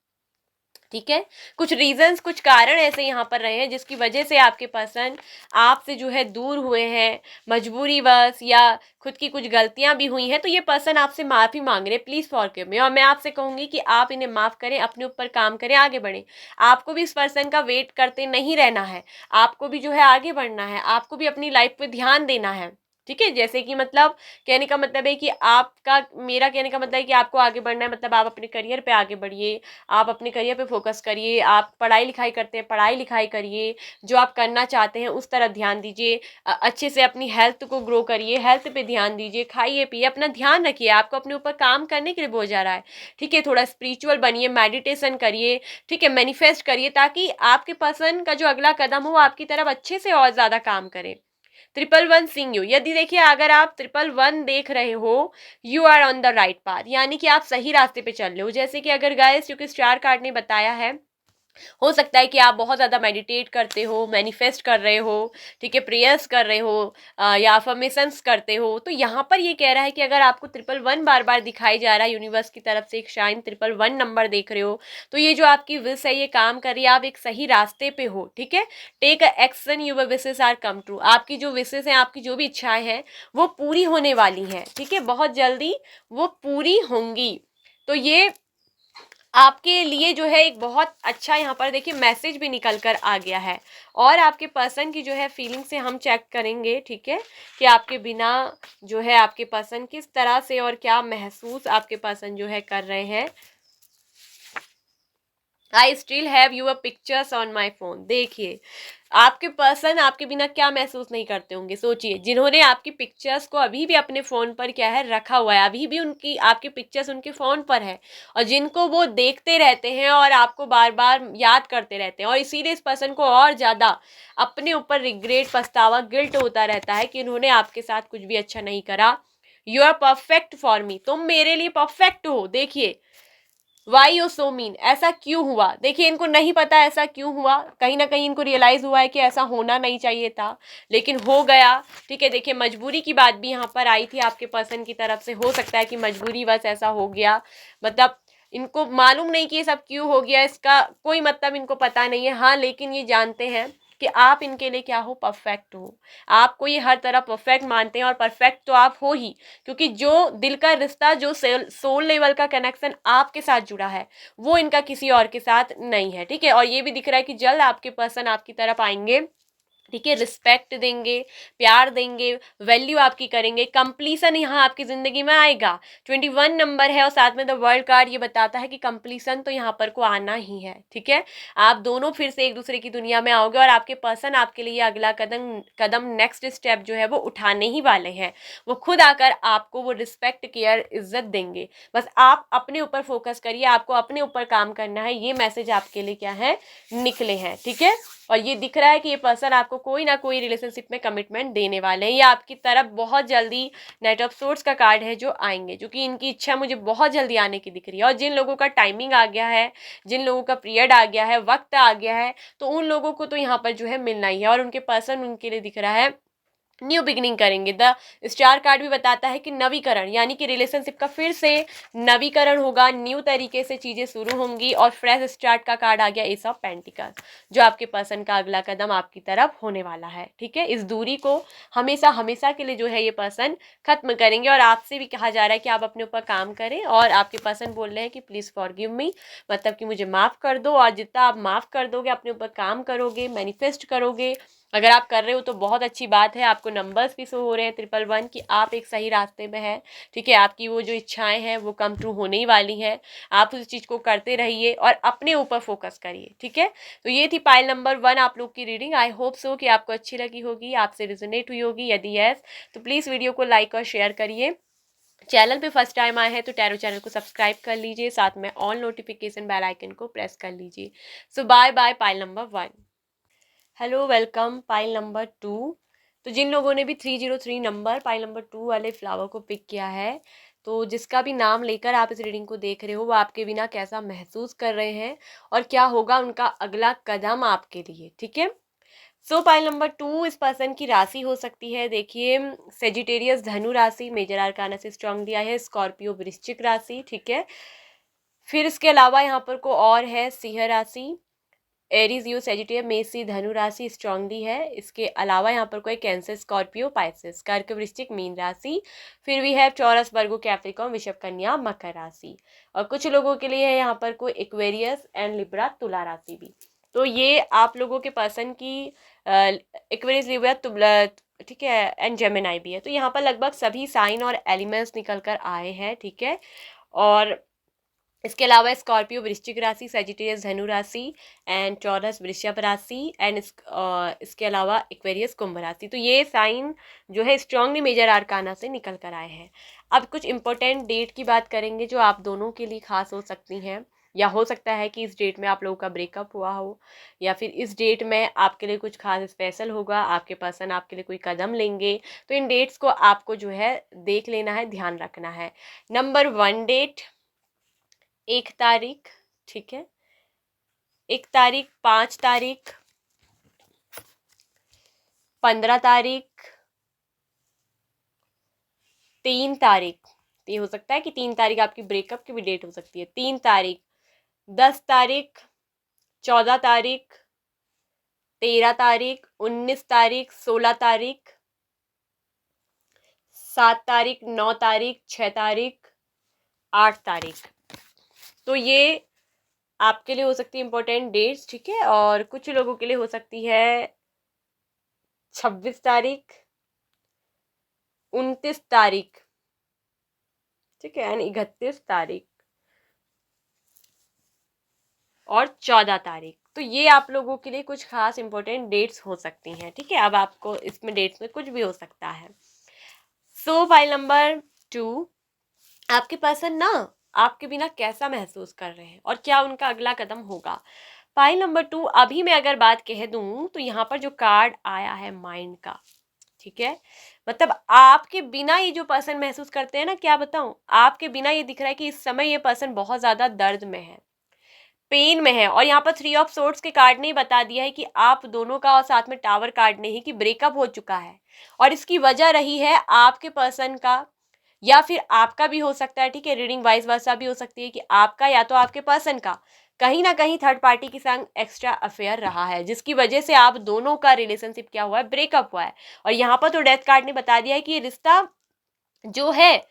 ठीक है। कुछ रीजंस, कुछ कारण ऐसे यहाँ पर रहे हैं जिसकी वजह से आपके पर्सन आपसे जो है दूर हुए हैं, मजबूरी बस, या खुद की कुछ गलतियां भी हुई हैं। तो ये पर्सन आपसे माफ़ी मांग रहे हैं, प्लीज़ फॉरगिव मी। और मैं आपसे कहूँगी कि आप इन्हें माफ़ करें, अपने ऊपर काम करें, आगे बढ़ें। आपको भी इस पर्सन का वेट करते नहीं रहना है, आपको भी जो है आगे बढ़ना है, आपको भी अपनी लाइफ पे ध्यान देना है, ठीक है। जैसे कि मतलब कहने का मतलब है कि आपका, मेरा कहने का मतलब है कि आपको आगे बढ़ना है, मतलब आप अपने करियर पे आगे बढ़िए, आप अपने करियर पे फोकस करिए, आप पढ़ाई लिखाई करते हैं पढ़ाई लिखाई करिए, जो आप करना चाहते हैं उस तरफ ध्यान दीजिए, अच्छे से अपनी हेल्थ को ग्रो करिए, हेल्थ पे ध्यान दीजिए, खाइए पिए, अपना ध्यान रखिए। आपको अपने ऊपर काम करने के लिए बोला जा रहा है, ठीक है। थोड़ा स्पिरिचुअल बनिए, मेडिटेशन करिए, ठीक है, मैनिफेस्ट करिए, ताकि आपके पर्सन का जो अगला कदम हो वो आपकी तरफ अच्छे से और ज़्यादा काम करे। 111 सिंग यू, यदि देखिए अगर आप 111 देख रहे हो, you are on the right path, यानी कि आप सही रास्ते पे चल रहे हो। जैसे कि अगर गाइस, क्योंकि स्टार कार्ड ने बताया है हो सकता है कि आप बहुत ज़्यादा मेडिटेट करते हो, मैनिफेस्ट कर रहे हो, ठीक है, प्रेयर्स कर रहे हो, या अफर्मेशंस करते हो। तो यहाँ पर ये कह रहा है कि अगर आपको 111 बार बार दिखाई जा रहा है यूनिवर्स की तरफ से, एक शाइन 111 नंबर देख रहे हो, तो ये जो आपकी विश है ये काम कर रही है, आप एक सही रास्ते पे हो, ठीक है। Take action, your wishes are come true. आपकी जो विशेस हैं, आपकी जो भी इच्छाएं हैं वो पूरी होने वाली हैं, ठीक है, बहुत जल्दी वो पूरी होंगी। तो ये आपके लिए जो है एक बहुत अच्छा यहाँ पर देखिए मैसेज भी निकल कर आ गया है। और आपके पर्सन की जो है फीलिंग से हम चेक करेंगे, ठीक है, कि आपके बिना जो है आपके पर्सन किस तरह से और क्या महसूस आपके पर्सन जो है कर रहे हैं। I still have your pictures on my phone. देखिए आपके पर्सन आपके बिना क्या महसूस नहीं करते होंगे, सोचिए, जिन्होंने आपकी पिक्चर्स को अभी भी अपने फ़ोन पर क्या है रखा हुआ है, अभी भी उनकी आपकी पिक्चर्स उनके फ़ोन पर है, और जिनको वो देखते रहते हैं और आपको बार बार याद करते रहते हैं, और इसीलिए इस पर्सन को और ज़्यादा अपने ऊपर रिग्रेट, पछतावा, गिल्ट होता रहता है कि उन्होंने आपके साथ कुछ भी अच्छा नहीं करा। You are perfect for me, तुम मेरे लिए परफेक्ट हो। देखिए वाई यू सो मीन, ऐसा क्यों हुआ, देखिए इनको नहीं पता ऐसा क्यों हुआ, कहीं ना कहीं इनको रियलाइज हुआ है कि ऐसा होना नहीं चाहिए था, लेकिन हो गया, ठीक है। देखिए मजबूरी की बात भी यहाँ पर आई थी आपके पर्सन की तरफ से, हो सकता है कि मजबूरी बस ऐसा हो गया, मतलब इनको मालूम नहीं कि ये सब क्यों हो गया, इसका कोई मतलब इनको पता नहीं है, हाँ, लेकिन ये जानते हैं कि आप इनके लिए क्या हो, परफेक्ट हो। आपको ये हर तरह परफेक्ट मानते हैं, और परफेक्ट तो आप हो ही, क्योंकि जो दिल का रिश्ता, जो सोल लेवल का कनेक्शन आपके साथ जुड़ा है, वो इनका किसी और के साथ नहीं है, ठीक है। और ये भी दिख रहा है कि जल्द आपके पर्सन आपकी तरफ आएंगे, ठीक है, रिस्पेक्ट देंगे, प्यार देंगे, वैल्यू आपकी करेंगे, कंप्लीसन यहाँ आपकी जिंदगी में आएगा। 21 नंबर है और साथ में द वर्ल्ड कार्ड ये बताता है कि कंप्लीसन तो यहाँ पर को आना ही है, ठीक है। आप दोनों फिर से एक दूसरे की दुनिया में आओगे, और आपके पर्सन आपके लिए अगला कदम कदम नेक्स्ट स्टेप जो है वो उठाने ही वाले हैं। वो खुद आकर आपको वो रिस्पेक्ट, केयर, इज्जत देंगे। बस आप अपने ऊपर फोकस करिए, आपको अपने ऊपर काम करना है, ये मैसेज आपके लिए क्या है, निकले हैं, ठीक है। और ये दिख रहा है कि ये पर्सन आपको कोई ना कोई रिलेशनशिप में कमिटमेंट देने वाले हैं, या आपकी तरफ बहुत जल्दी नाइट ऑफ सोर्ट्स का कार्ड है जो आएंगे, जो कि इनकी इच्छा मुझे बहुत जल्दी आने की दिख रही है। और जिन लोगों का टाइमिंग आ गया है, जिन लोगों का पीरियड आ गया है, वक्त आ गया है, तो उन लोगों को तो यहाँ पर जो है मिलना ही है, और उनके पर्सन उनके लिए दिख रहा है न्यू बिगिनिंग करेंगे। द स्टार कार्ड भी बताता है कि नवीकरण, यानी कि रिलेशनशिप का फिर से नवीकरण होगा, न्यू तरीके से चीजें शुरू होंगी, और फ्रेश स्टार्ट का कार्ड आ गया एस ऑफ पेंटिकल्स, जो आपके पर्सन का अगला कदम आपकी तरफ होने वाला है, ठीक है। इस दूरी को हमेशा हमेशा के लिए जो है ये पर्सन खत्म करेंगे, और आपसे भी कहा जा रहा है कि आप अपने ऊपर काम करें, और आपके पर्सन बोल रहे हैं कि प्लीज फॉरगिव मी, मतलब कि मुझे माफ कर दो। और जितना आप माफ कर दोगे, अपने ऊपर काम करोगे, मैनिफेस्ट करोगे, अगर आप कर रहे हो तो बहुत अच्छी बात है, आपको नंबर्स भी शो हो रहे हैं 111 कि आप एक सही रास्ते में हैं, ठीक है। आपकी वो जो इच्छाएं हैं वो कम ट्रू होने ही वाली हैं, आप उस चीज़ को करते रहिए और अपने ऊपर फोकस करिए, ठीक है। तो ये थी पाइल नंबर 1 आप लोग की रीडिंग। आई होप सो कि आपको अच्छी लगी होगी, आपसे रिजोनेट हुई होगी। यदि यस तो प्लीज़ वीडियो को लाइक और शेयर करिए। चैनल पे फर्स्ट टाइम आए हैं तो टैरो चैनल को सब्सक्राइब कर लीजिए, साथ में ऑल नोटिफिकेशन बेल आइकन को प्रेस कर लीजिए। So bye bye pile number 1। Hello, welcome pile number 2। तो जिन लोगों ने भी 303 नंबर पाइल नंबर 2 वाले फ्लावर को पिक किया है, तो जिसका भी नाम लेकर आप इस रीडिंग को देख रहे हो, वो आपके बिना कैसा महसूस कर रहे हैं और क्या होगा उनका अगला कदम आपके लिए, ठीक है। सो पाइल नंबर 2 इस पर्सन की राशि हो सकती है, देखिए, सेजिटेरियस धनु राशि, मेजर आर्काना से स्ट्रॉन्ग दिया है, स्कॉर्पियो वृश्चिक राशि, ठीक है। फिर इसके अलावा यहाँ पर को और है सिंह राशि, एरीज यू सेजिटेरियस मेषी धनु राशि स्ट्रांगली है। इसके अलावा यहाँ पर कोई कैंसर, स्कॉर्पियो, पाइसेस, कर्क, वृश्चिक, मीन राशि। फिर भी है टॉरस, वर्गो, कैप्रिकॉर्न, वृषभ, कन्या, मकर राशि। और कुछ लोगों के लिए है यहाँ पर कोई एक्वेरियस एंड लिब्रा, तुला राशि भी। तो ये आप लोगों के पर्सन की एक्वेरियस, लिब्रा, तुला, ठीक है, एंड जेमिनाई भी है। तो यहाँ पर लगभग सभी साइन और एलिमेंट्स निकल कर आए हैं, ठीक है। और इसके अलावा स्कॉर्पियो वृश्चिक राशि, सेजिटेरियस धनु राशि, एंड टॉरस वृषभ राशि, एंड इसके अलावा एक्वेरियस कुंभ राशि। तो ये साइन जो है स्ट्रांगली मेजर आर्काना से निकल कर आए हैं। अब कुछ इंपॉर्टेंट डेट की बात करेंगे जो आप दोनों के लिए खास हो सकती हैं, या हो सकता है कि इस डेट में आप लोगों का ब्रेकअप हुआ हो, या फिर इस डेट में आपके लिए कुछ खास स्पेशल होगा, आपके पर्सन आपके लिए कोई कदम लेंगे। तो इन डेट्स को आपको जो है देख लेना है, ध्यान रखना है। नंबर 1 डेट 1 तारीख, ठीक है, 1 तारीख, 5 तारीख, 15 तारीख, 3 तारीख। ये हो सकता है कि 3 तारीख आपकी ब्रेकअप की भी डेट हो सकती है। 3 तारीख, 10 तारीख, 14 तारीख, 13 तारीख, 19 तारीख, 16 तारीख, 7 तारीख, 9 तारीख, 6 तारीख, 8 तारीख। तो ये आपके लिए हो सकती है इंपॉर्टेंट डेट्स, ठीक है। और कुछ लोगों के लिए हो सकती है 26 तारीख, 29 तारीख, ठीक है, यानी 31 तारीख और 14 तारीख। तो ये आप लोगों के लिए कुछ खास इंपॉर्टेंट डेट्स हो सकती हैं, ठीक है। अब आपको इसमें डेट्स में कुछ भी हो सकता है। सो फाइल नंबर 2, आपके पर्सन ना आपके बिना कैसा महसूस कर रहे हैं और क्या उनका अगला कदम होगा। फाइल नंबर 2, अभी मैं अगर बात कह दूं तो यहाँ पर जो कार्ड आया है माइंड का, ठीक है, मतलब आपके बिना ये जो पर्सन महसूस करते हैं ना, क्या बताऊं, आपके बिना ये दिख रहा है कि इस समय ये पर्सन बहुत ज्यादा दर्द में है, पेन में है। और यहाँ पर 3 ऑफ सोर्ड्स के कार्ड ने बता दिया है कि आप दोनों का, और साथ में टावर कार्ड ने ही, कि ब्रेकअप हो चुका है। और इसकी वजह रही है आपके पर्सन का, या फिर आपका भी हो सकता है, ठीक है, रीडिंग वाइज वर्सा भी हो सकती है कि आपका या तो आपके पर्सन का कहीं ना कहीं थर्ड पार्टी के संग एक्स्ट्रा अफेयर रहा है, जिसकी वजह से आप दोनों का रिलेशनशिप क्या हुआ है, ब्रेकअप हुआ है। और यहाँ पर तो डेथ कार्ड ने बता दिया है कि ये रिश्ता जो है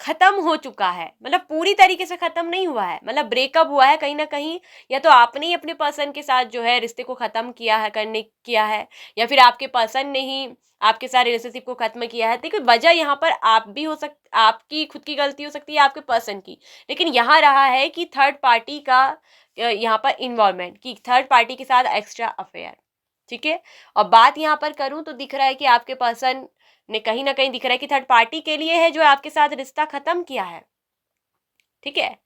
खत्म हो चुका है, मतलब पूरी तरीके से खत्म नहीं हुआ है, मतलब ब्रेकअप हुआ है कहीं ना कहीं। या तो आपने ही अपने पर्सन के साथ जो है रिश्ते को खत्म किया है, या फिर आपके पर्सन ने ही आपके साथ रिलेशनशिप को खत्म किया है। देखिए वजह यहाँ पर आप भी हो सकती, आपकी खुद की गलती हो सकती है, आपके पर्सन की, लेकिन यहाँ रहा है कि थर्ड पार्टी का यहाँ पर इन्वॉल्वमेंट, कि थर्ड पार्टी के साथ एक्स्ट्रा अफेयर, ठीक है। और बात यहाँ पर करूं तो दिख रहा है कि आपके पर्सन ने कहीं ना कहीं दिख रहा है कि थर्ड पार्टी के लिए है जो आपके साथ रिश्ता खत्म किया है, ठीक है।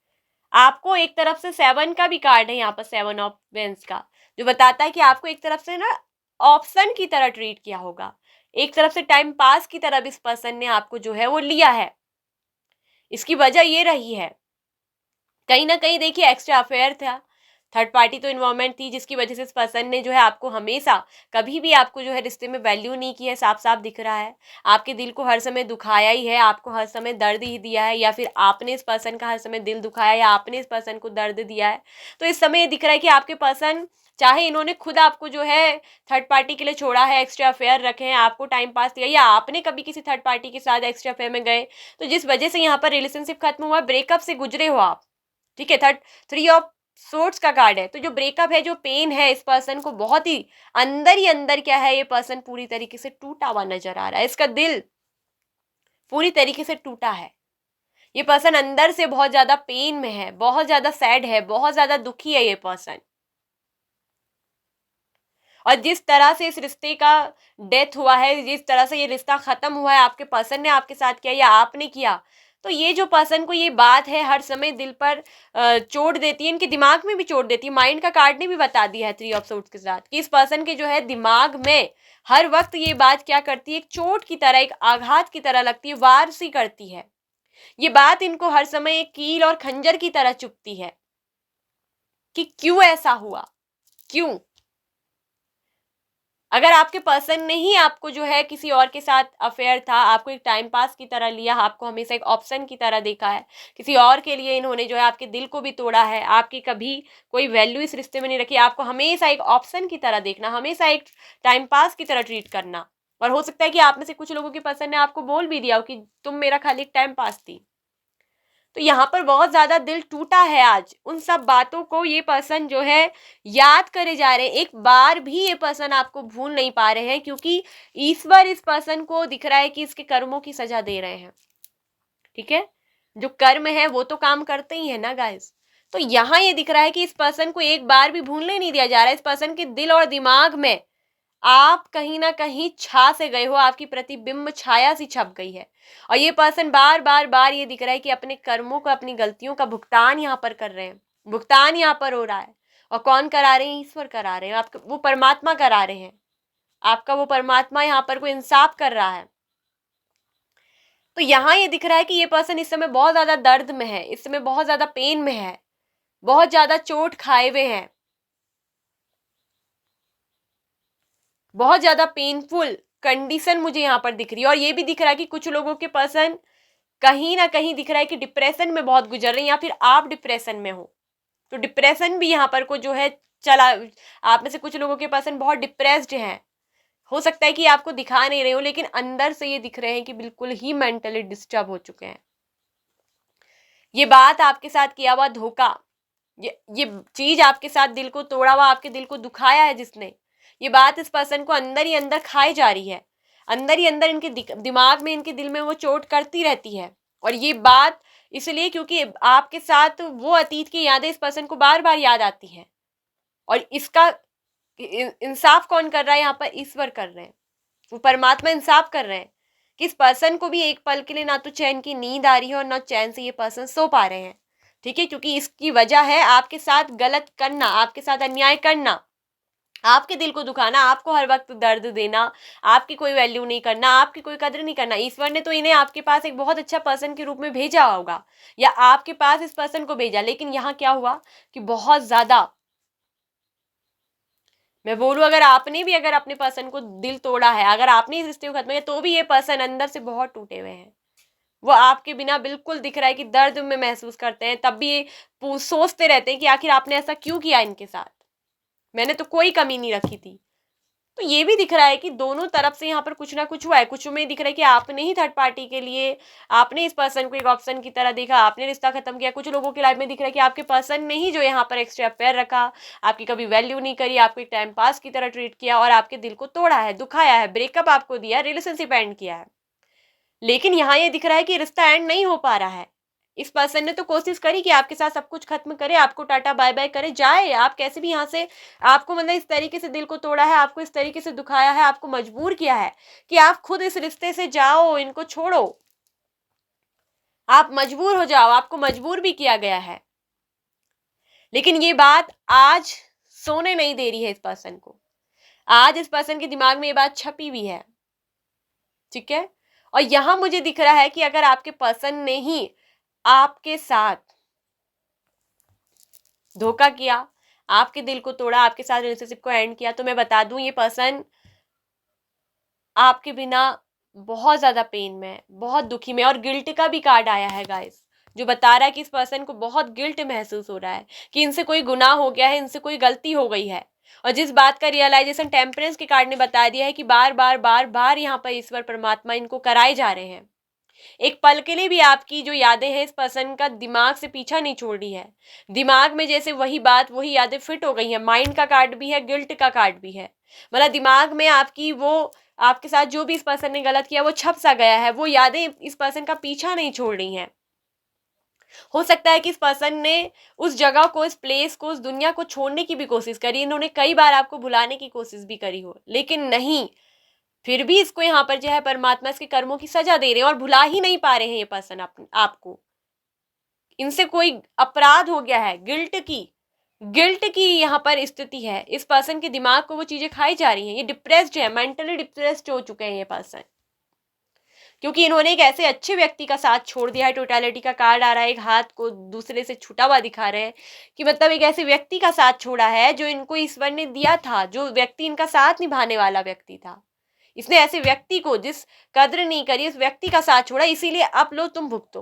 आपको एक तरफ से 7 का भी कार्ड है यहाँ पर, 7 ऑफ वेंस का, जो बताता है कि आपको एक तरफ से ना ऑप्शन की तरह ट्रीट किया होगा, एक तरफ से टाइम पास की तरह इस पर्सन ने आपको जो है वो लिया है। इसकी वजह ये रही है, कहीं ना कहीं देखिए एक्स्ट्रा अफेयर था, थर्ड पार्टी तो इन्वॉल्वमेंट थी, जिसकी वजह से इस पर्सन ने जो है आपको हमेशा, कभी भी आपको जो है रिश्ते में वैल्यू नहीं की है, साफ साफ दिख रहा है। आपके दिल को हर समय दुखाया ही है, आपको हर समय दर्द ही दिया है, या फिर आपने इस पर्सन का हर समय दिल दुखाया, या आपने इस पर्सन को दर्द दिया है। तो इस समय ये दिख रहा है कि आपके पर्सन, चाहे इन्होंने खुद आपको जो है थर्ड पार्टी के लिए छोड़ा है, एक्स्ट्रा अफेयर रखे हैं, आपको टाइम पास दिया, या आपने कभी किसी थर्ड पार्टी के साथ एक्स्ट्रा अफेयर में गए, तो जिस वजह से यहाँ पर रिलेशनशिप खत्म हुआ, ब्रेकअप से गुजरे हो आप, ठीक है। थर्ड 3 ऑफ सोर्ट्स का कार्ड है, तो जो ब्रेकअप है, जो पेन है, इस पर्सन को बहुत ही अंदर क्या है, ये पर्सन पूरी तरीके से टूटा हुआ नजर आ रहा है, इसका दिल पूरी तरीके से टूटा है। ये पर्सन अंदर से बहुत ज्यादा पेन में है, बहुत ज्यादा सैड है, बहुत ज्यादा दुखी है ये पर्सन। और जिस तरह से इस रिश्ते का डेथ हुआ है, जिस तरह से ये रिश्ता खत्म हुआ है, आपके पर्सन ने आपके साथ किया या आपने किया, तो ये जो पर्सन को ये बात है हर समय दिल पर चोट देती है, इनके दिमाग में भी चोट देती है। माइंड का कार्ड ने भी बता दिया है 3 ऑफ सोर्ड्स के साथ, कि इस पर्सन के जो है दिमाग में हर वक्त ये बात क्या करती है, एक चोट की तरह, एक आघात की तरह लगती है, वार सी करती है। ये बात इनको हर समय एक कील और खंजर की तरह चुभती है कि क्यों ऐसा हुआ, क्यों। अगर आपके पर्सन ने ही आपको जो है किसी और के साथ अफेयर था, आपको एक टाइम पास की तरह लिया, आपको हमेशा एक ऑप्शन की तरह देखा है, किसी और के लिए इन्होंने जो है आपके दिल को भी तोड़ा है, आपकी कभी कोई वैल्यू इस रिश्ते में नहीं रखी, आपको हमेशा एक ऑप्शन की तरह देखना, हमेशा एक टाइम पास की तरह ट्रीट करना। और हो सकता है कि आप में से कुछ लोगों के पर्सन ने आपको बोल भी दिया हो कि तुम मेरा खाली एक टाइम पास थी। तो यहाँ पर बहुत ज्यादा दिल टूटा है आज, उन सब बातों को ये पर्सन जो है याद करे जा रहे हैं, एक बार भी ये पर्सन आपको भूल नहीं पा रहे हैं, क्योंकि ईश्वर इस पर्सन को दिख रहा है कि इसके कर्मों की सजा दे रहे हैं, ठीक है। जो कर्म है वो तो काम करते ही है ना गाइस। तो यहाँ ये दिख रहा है कि इस पर्सन को एक बार भी भूलने नहीं दिया जा रहा है, इस पर्सन के दिल और दिमाग में आप कहीं ना कहीं छा से गए हो, आपकी प्रतिबिंब छाया सी छप गई है। और ये पर्सन बार बार बार ये दिख रहा है कि अपने कर्मों का, अपनी गलतियों का भुगतान यहाँ पर कर रहे हैं, भुगतान यहाँ पर हो रहा है। और कौन करा रहे हैं, ईश्वर करा रहे हैं, आपका वो परमात्मा करा रहे हैं, आपका वो परमात्मा यहाँ पर कोई इंसाफ कर रहा है। तो यहाँ ये दिख रहा है कि ये पर्सन इस समय बहुत ज्यादा दर्द में है, इस समय बहुत ज्यादा पेन में है, बहुत ज्यादा चोट खाए हुए हैं, बहुत ज़्यादा पेनफुल कंडीशन मुझे यहाँ पर दिख रही है। और ये भी दिख रहा है कि कुछ लोगों के पर्सन कहीं ना कहीं दिख रहा है कि डिप्रेशन में बहुत गुजर रहे हैं, या फिर आप डिप्रेशन में हो। तो डिप्रेशन भी यहाँ पर को जो है चला, आप में से कुछ लोगों के पर्सन बहुत डिप्रेस्ड हैं। हो सकता है कि आपको दिखा नहीं रहे हो, लेकिन अंदर से ये दिख रहे हैं कि बिल्कुल ही मेंटली डिस्टर्ब हो चुके हैं। ये बात आपके साथ किया हुआ धोखा, ये चीज आपके साथ दिल को तोड़ा हुआ, आपके दिल को दुखाया है जिसने, ये बात इस पर्सन को अंदर ही अंदर खाई जा रही है। अंदर ही अंदर इनके दिमाग में, इनके दिल में वो चोट करती रहती है। और ये बात इसलिए क्योंकि आपके साथ वो अतीत की यादें इस पर्सन को बार बार याद आती हैं। और इसका इंसाफ कौन कर रहा है यहाँ पर? ईश्वर कर रहे हैं, वो परमात्मा इंसाफ कर रहे हैं कि इस पर्सन को भी एक पल के लिए ना तो चैन की नींद आ रही है और ना चैन से ये पर्सन सो पा रहे हैं। ठीक है, क्योंकि इसकी वजह है आपके साथ गलत करना, आपके साथ अन्याय करना, आपके दिल को दुखाना, आपको हर वक्त दर्द देना, आपकी कोई वैल्यू नहीं करना, आपकी कोई कदर नहीं करना। ईश्वर ने तो इन्हें आपके पास एक बहुत अच्छा पर्सन के रूप में भेजा होगा, या आपके पास इस पर्सन को भेजा, लेकिन यहाँ क्या हुआ कि बहुत ज्यादा, मैं बोलूं अगर आपने भी अगर अपने पर्सन को दिल तोड़ा है, अगर आपने इस रिश्ते को खत्म किया, तो भी ये पर्सन अंदर से बहुत टूटे हुए हैं। वो आपके बिना बिल्कुल दिख रहा है कि दर्द में महसूस करते हैं, तब भी ये सोचते रहते हैं कि आखिर आपने ऐसा क्यों किया इनके साथ, मैंने तो कोई कमी नहीं रखी थी। तो ये भी दिख रहा है कि दोनों तरफ से यहाँ पर कुछ ना कुछ हुआ है। कुछ में दिख रहा है कि आपने ही थर्ड पार्टी के लिए, आपने इस पर्सन को एक ऑप्शन की तरह देखा, आपने रिश्ता खत्म किया। कुछ लोगों की लाइफ में दिख रहा है कि आपके पर्सन ने ही जो यहाँ पर एक्स्ट्रा पैर रखा, आपकी कभी वैल्यू नहीं करी, आपको एक टाइम पास की तरह ट्रीट किया और आपके दिल को तोड़ा है, दुखाया है, ब्रेकअप आपको दिया, रिलेशनशिप एंड किया है। लेकिन यहाँ ये दिख रहा है कि रिश्ता एंड नहीं हो पा रहा है। इस पर्सन ने तो कोशिश करी कि आपके साथ सब कुछ खत्म करे, आपको टाटा बाय बाय करे, जाए, आप कैसे भी यहाँ से, आपको मतलब इस तरीके से दिल को तोड़ा है, आपको इस तरीके से दुखाया है, आपको मजबूर किया है कि आप खुद इस रिश्ते से जाओ, इनको छोड़ो, आप मजबूर हो जाओ, आपको मजबूर भी किया गया है। लेकिन ये बात आज सोने नहीं दे रही है इस पर्सन को, आज इस पर्सन के दिमाग में ये बात छपी हुई है। ठीक है, और यहां मुझे दिख रहा है कि अगर आपके पर्सन ने ही आपके साथ धोखा किया, आपके दिल को तोड़ा, आपके साथ रिलेशनशिप को एंड किया, तो मैं बता दूं ये पर्सन आपके बिना बहुत ज्यादा पेन में, बहुत दुखी में, और गिल्ट का भी कार्ड आया है गाइस, जो बता रहा है कि इस पर्सन को बहुत गिल्ट महसूस हो रहा है कि इनसे कोई गुनाह हो गया है, इनसे कोई गलती हो गई है। और जिस बात का रियलाइजेशन टेम्परेंस के कार्ड ने बता दिया है कि बार बार बार बार यहाँ पर ईश्वर परमात्मा इनको कराए जा रहे हैं। एक पल के लिए भी आपकी जो यादें हैं इस पर्सन का दिमाग से पीछा नहीं छोड़ रही है। दिमाग में जैसे वही बात, वही यादें फिट हो गई हैं। माइंड का कार्ड भी है, गिल्ट का कार्ड भी है। मतलब दिमाग में आपकी वो, आपके साथ जो भी इस पर्सन ने गलत किया वो छप सा गया है, वो यादें इस पर्सन का पीछा नहीं छोड़ रही हैं। हो सकता है कि इस पर्सन ने उस जगह को, इस प्लेस को, उस दुनिया को छोड़ने की भी कोशिश करी, इन्होंने कई बार आपको भुलाने की कोशिश भी करी हो, लेकिन नहीं, फिर भी इसको यहाँ पर जो है परमात्मा इसके कर्मों की सजा दे रहे हैं और भुला ही नहीं पा रहे हैं ये पर्सन आपको। इनसे कोई अपराध हो गया है, गिल्ट की यहाँ पर स्थिति है। इस पर्सन के दिमाग को वो चीजें खाई जा रही हैं, ये डिप्रेस्ड है, मेंटली डिप्रेस्ड हो चुके हैं ये पर्सन, क्योंकि इन्होंने एक ऐसे अच्छे व्यक्ति का साथ छोड़ दिया है। टोटलिटी का कार्ड आ रहा है, एक हाथ को दूसरे से छुटा हुआ दिखा रहे हैं कि मतलब एक ऐसे व्यक्ति का साथ छोड़ा है जो इनको ईश्वर ने दिया था, जो व्यक्ति इनका साथ निभाने वाला व्यक्ति था। इसने ऐसे व्यक्ति को, जिस कद्र नहीं करी, उस व्यक्ति का साथ छोड़ा, इसीलिए अब लो तुम भुगतो।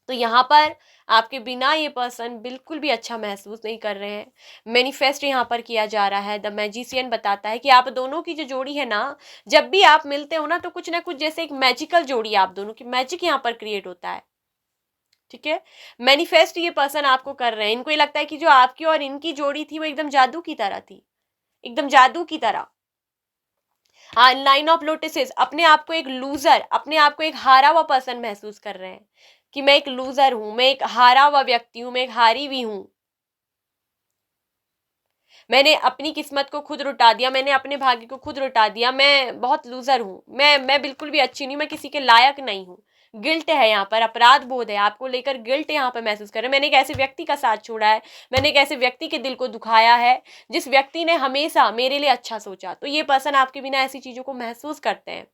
तो यहाँ पर आपके बिना ये पर्सन बिल्कुल भी अच्छा महसूस नहीं कर रहे हैं। मैनिफेस्ट यहाँ पर किया जा रहा है। द मैजिशियन बताता है कि आप दोनों की जो जोड़ी है ना, जब भी आप मिलते हो ना, तो कुछ ना कुछ जैसे एक मैजिकल जोड़ी, आप दोनों की मैजिक यहाँ पर क्रिएट होता है। ठीक है, मैनिफेस्ट ये पर्सन आपको कर रहे हैं। इनको ये लगता है कि जो आपकी और इनकी जोड़ी थी वो एकदम जादू की तरह थी, एकदम जादू की तरह। हाँ, लाइन ऑफ लोटसेस, अपने आप को एक लूजर, अपने आप को एक हारा हुआ पर्सन महसूस कर रहे हैं कि मैं एक लूजर हूं, मैं एक हारा हुआ व्यक्ति हूं, मैं एक हारी हुई हूं, मैंने अपनी किस्मत को खुद लुटा दिया, मैंने अपने भाग्य को खुद लुटा दिया, मैं बहुत लूजर हूं, मैं बिल्कुल भी अच्छी नहीं, मैं किसी के लायक नहीं हूं। गिल्ट है यहाँ पर, अपराध बोध है, आपको लेकर गिल्ट यहाँ पर महसूस कर रहे हैं। मैंने एक ऐसे व्यक्ति का साथ छोड़ा है, मैंने एक ऐसे व्यक्ति के दिल को दुखाया है जिस व्यक्ति ने हमेशा मेरे लिए अच्छा सोचा। तो ये पर्सन आपके बिना ऐसी चीजों को महसूस करते हैं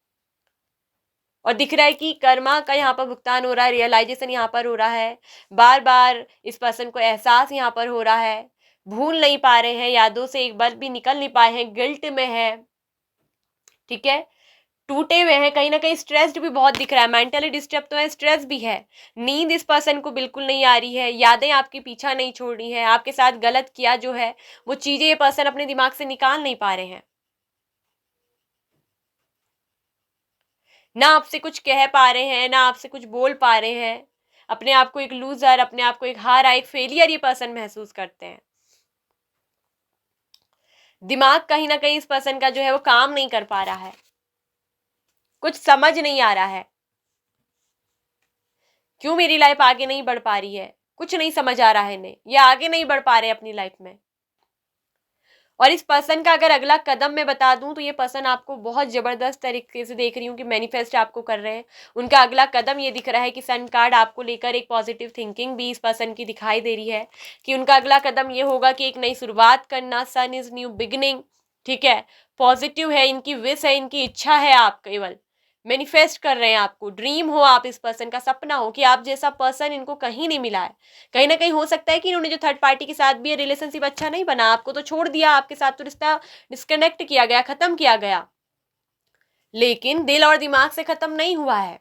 और दिख रहा है कि कर्मा का यहाँ पर भुगतान हो रहा है, रियलाइजेशन यहाँ पर हो रहा है। बार बार इस पर्सन को एहसास यहाँ पर हो रहा है, भूल नहीं पा रहे हैं, यादों से एक बार भी निकल नहीं पाए हैं, गिल्ट में है। ठीक है, टूटे हुए हैं, कहीं ना कहीं स्ट्रेस्ड भी बहुत दिख रहा है, मेंटली डिस्टर्ब तो है, स्ट्रेस भी है, नींद इस पर्सन को बिल्कुल नहीं आ रही है, यादें आपकी पीछा नहीं छोड़ रही है, आपके साथ गलत किया जो है वो चीजें ये पर्सन अपने दिमाग से निकाल नहीं पा रहे हैं, ना आपसे कुछ कह पा रहे हैं, ना आपसे कुछ बोल पा रहे हैं, अपने आप को एक लूजर, अपने आप को एक हारा, एक फेलियर ये पर्सन महसूस करते हैं। दिमाग कहीं ना कहीं इस पर्सन का जो है वो काम नहीं कर पा रहा है, कुछ समझ नहीं आ रहा है, क्यों मेरी लाइफ आगे नहीं बढ़ पा रही है, कुछ नहीं समझ आ रहा है इन्हें, ये आगे नहीं बढ़ पा रहे अपनी लाइफ में। और इस पर्सन का अगर अगला कदम मैं बता दूं तो ये पर्सन आपको बहुत जबरदस्त तरीके से देख रही हूँ कि मैनिफेस्ट आपको कर रहे हैं। उनका अगला कदम ये दिख रहा है कि सन कार्ड आपको लेकर एक पॉजिटिव थिंकिंग भी इस पर्सन की दिखाई दे रही है कि उनका अगला कदम ये होगा कि एक नई शुरुआत करना, सन इज न्यू बिगिनिंग। ठीक है, पॉजिटिव है, इनकी विश है, इनकी इच्छा है, आप केवल मैनिफेस्ट कर रहे हैं, आपको ड्रीम हो, आप इस पर्सन का सपना हो कि आप जैसा पर्सन इनको कहीं नहीं मिला है। कहीं ना कहीं हो सकता है कि इन्होंने जो थर्ड पार्टी के साथ भी रिलेशनशिप अच्छा नहीं बना, आपको तो छोड़ दिया, आपके साथ तो रिश्ता डिस्कनेक्ट किया गया, खत्म किया गया, लेकिन दिल और दिमाग से खत्म नहीं हुआ है।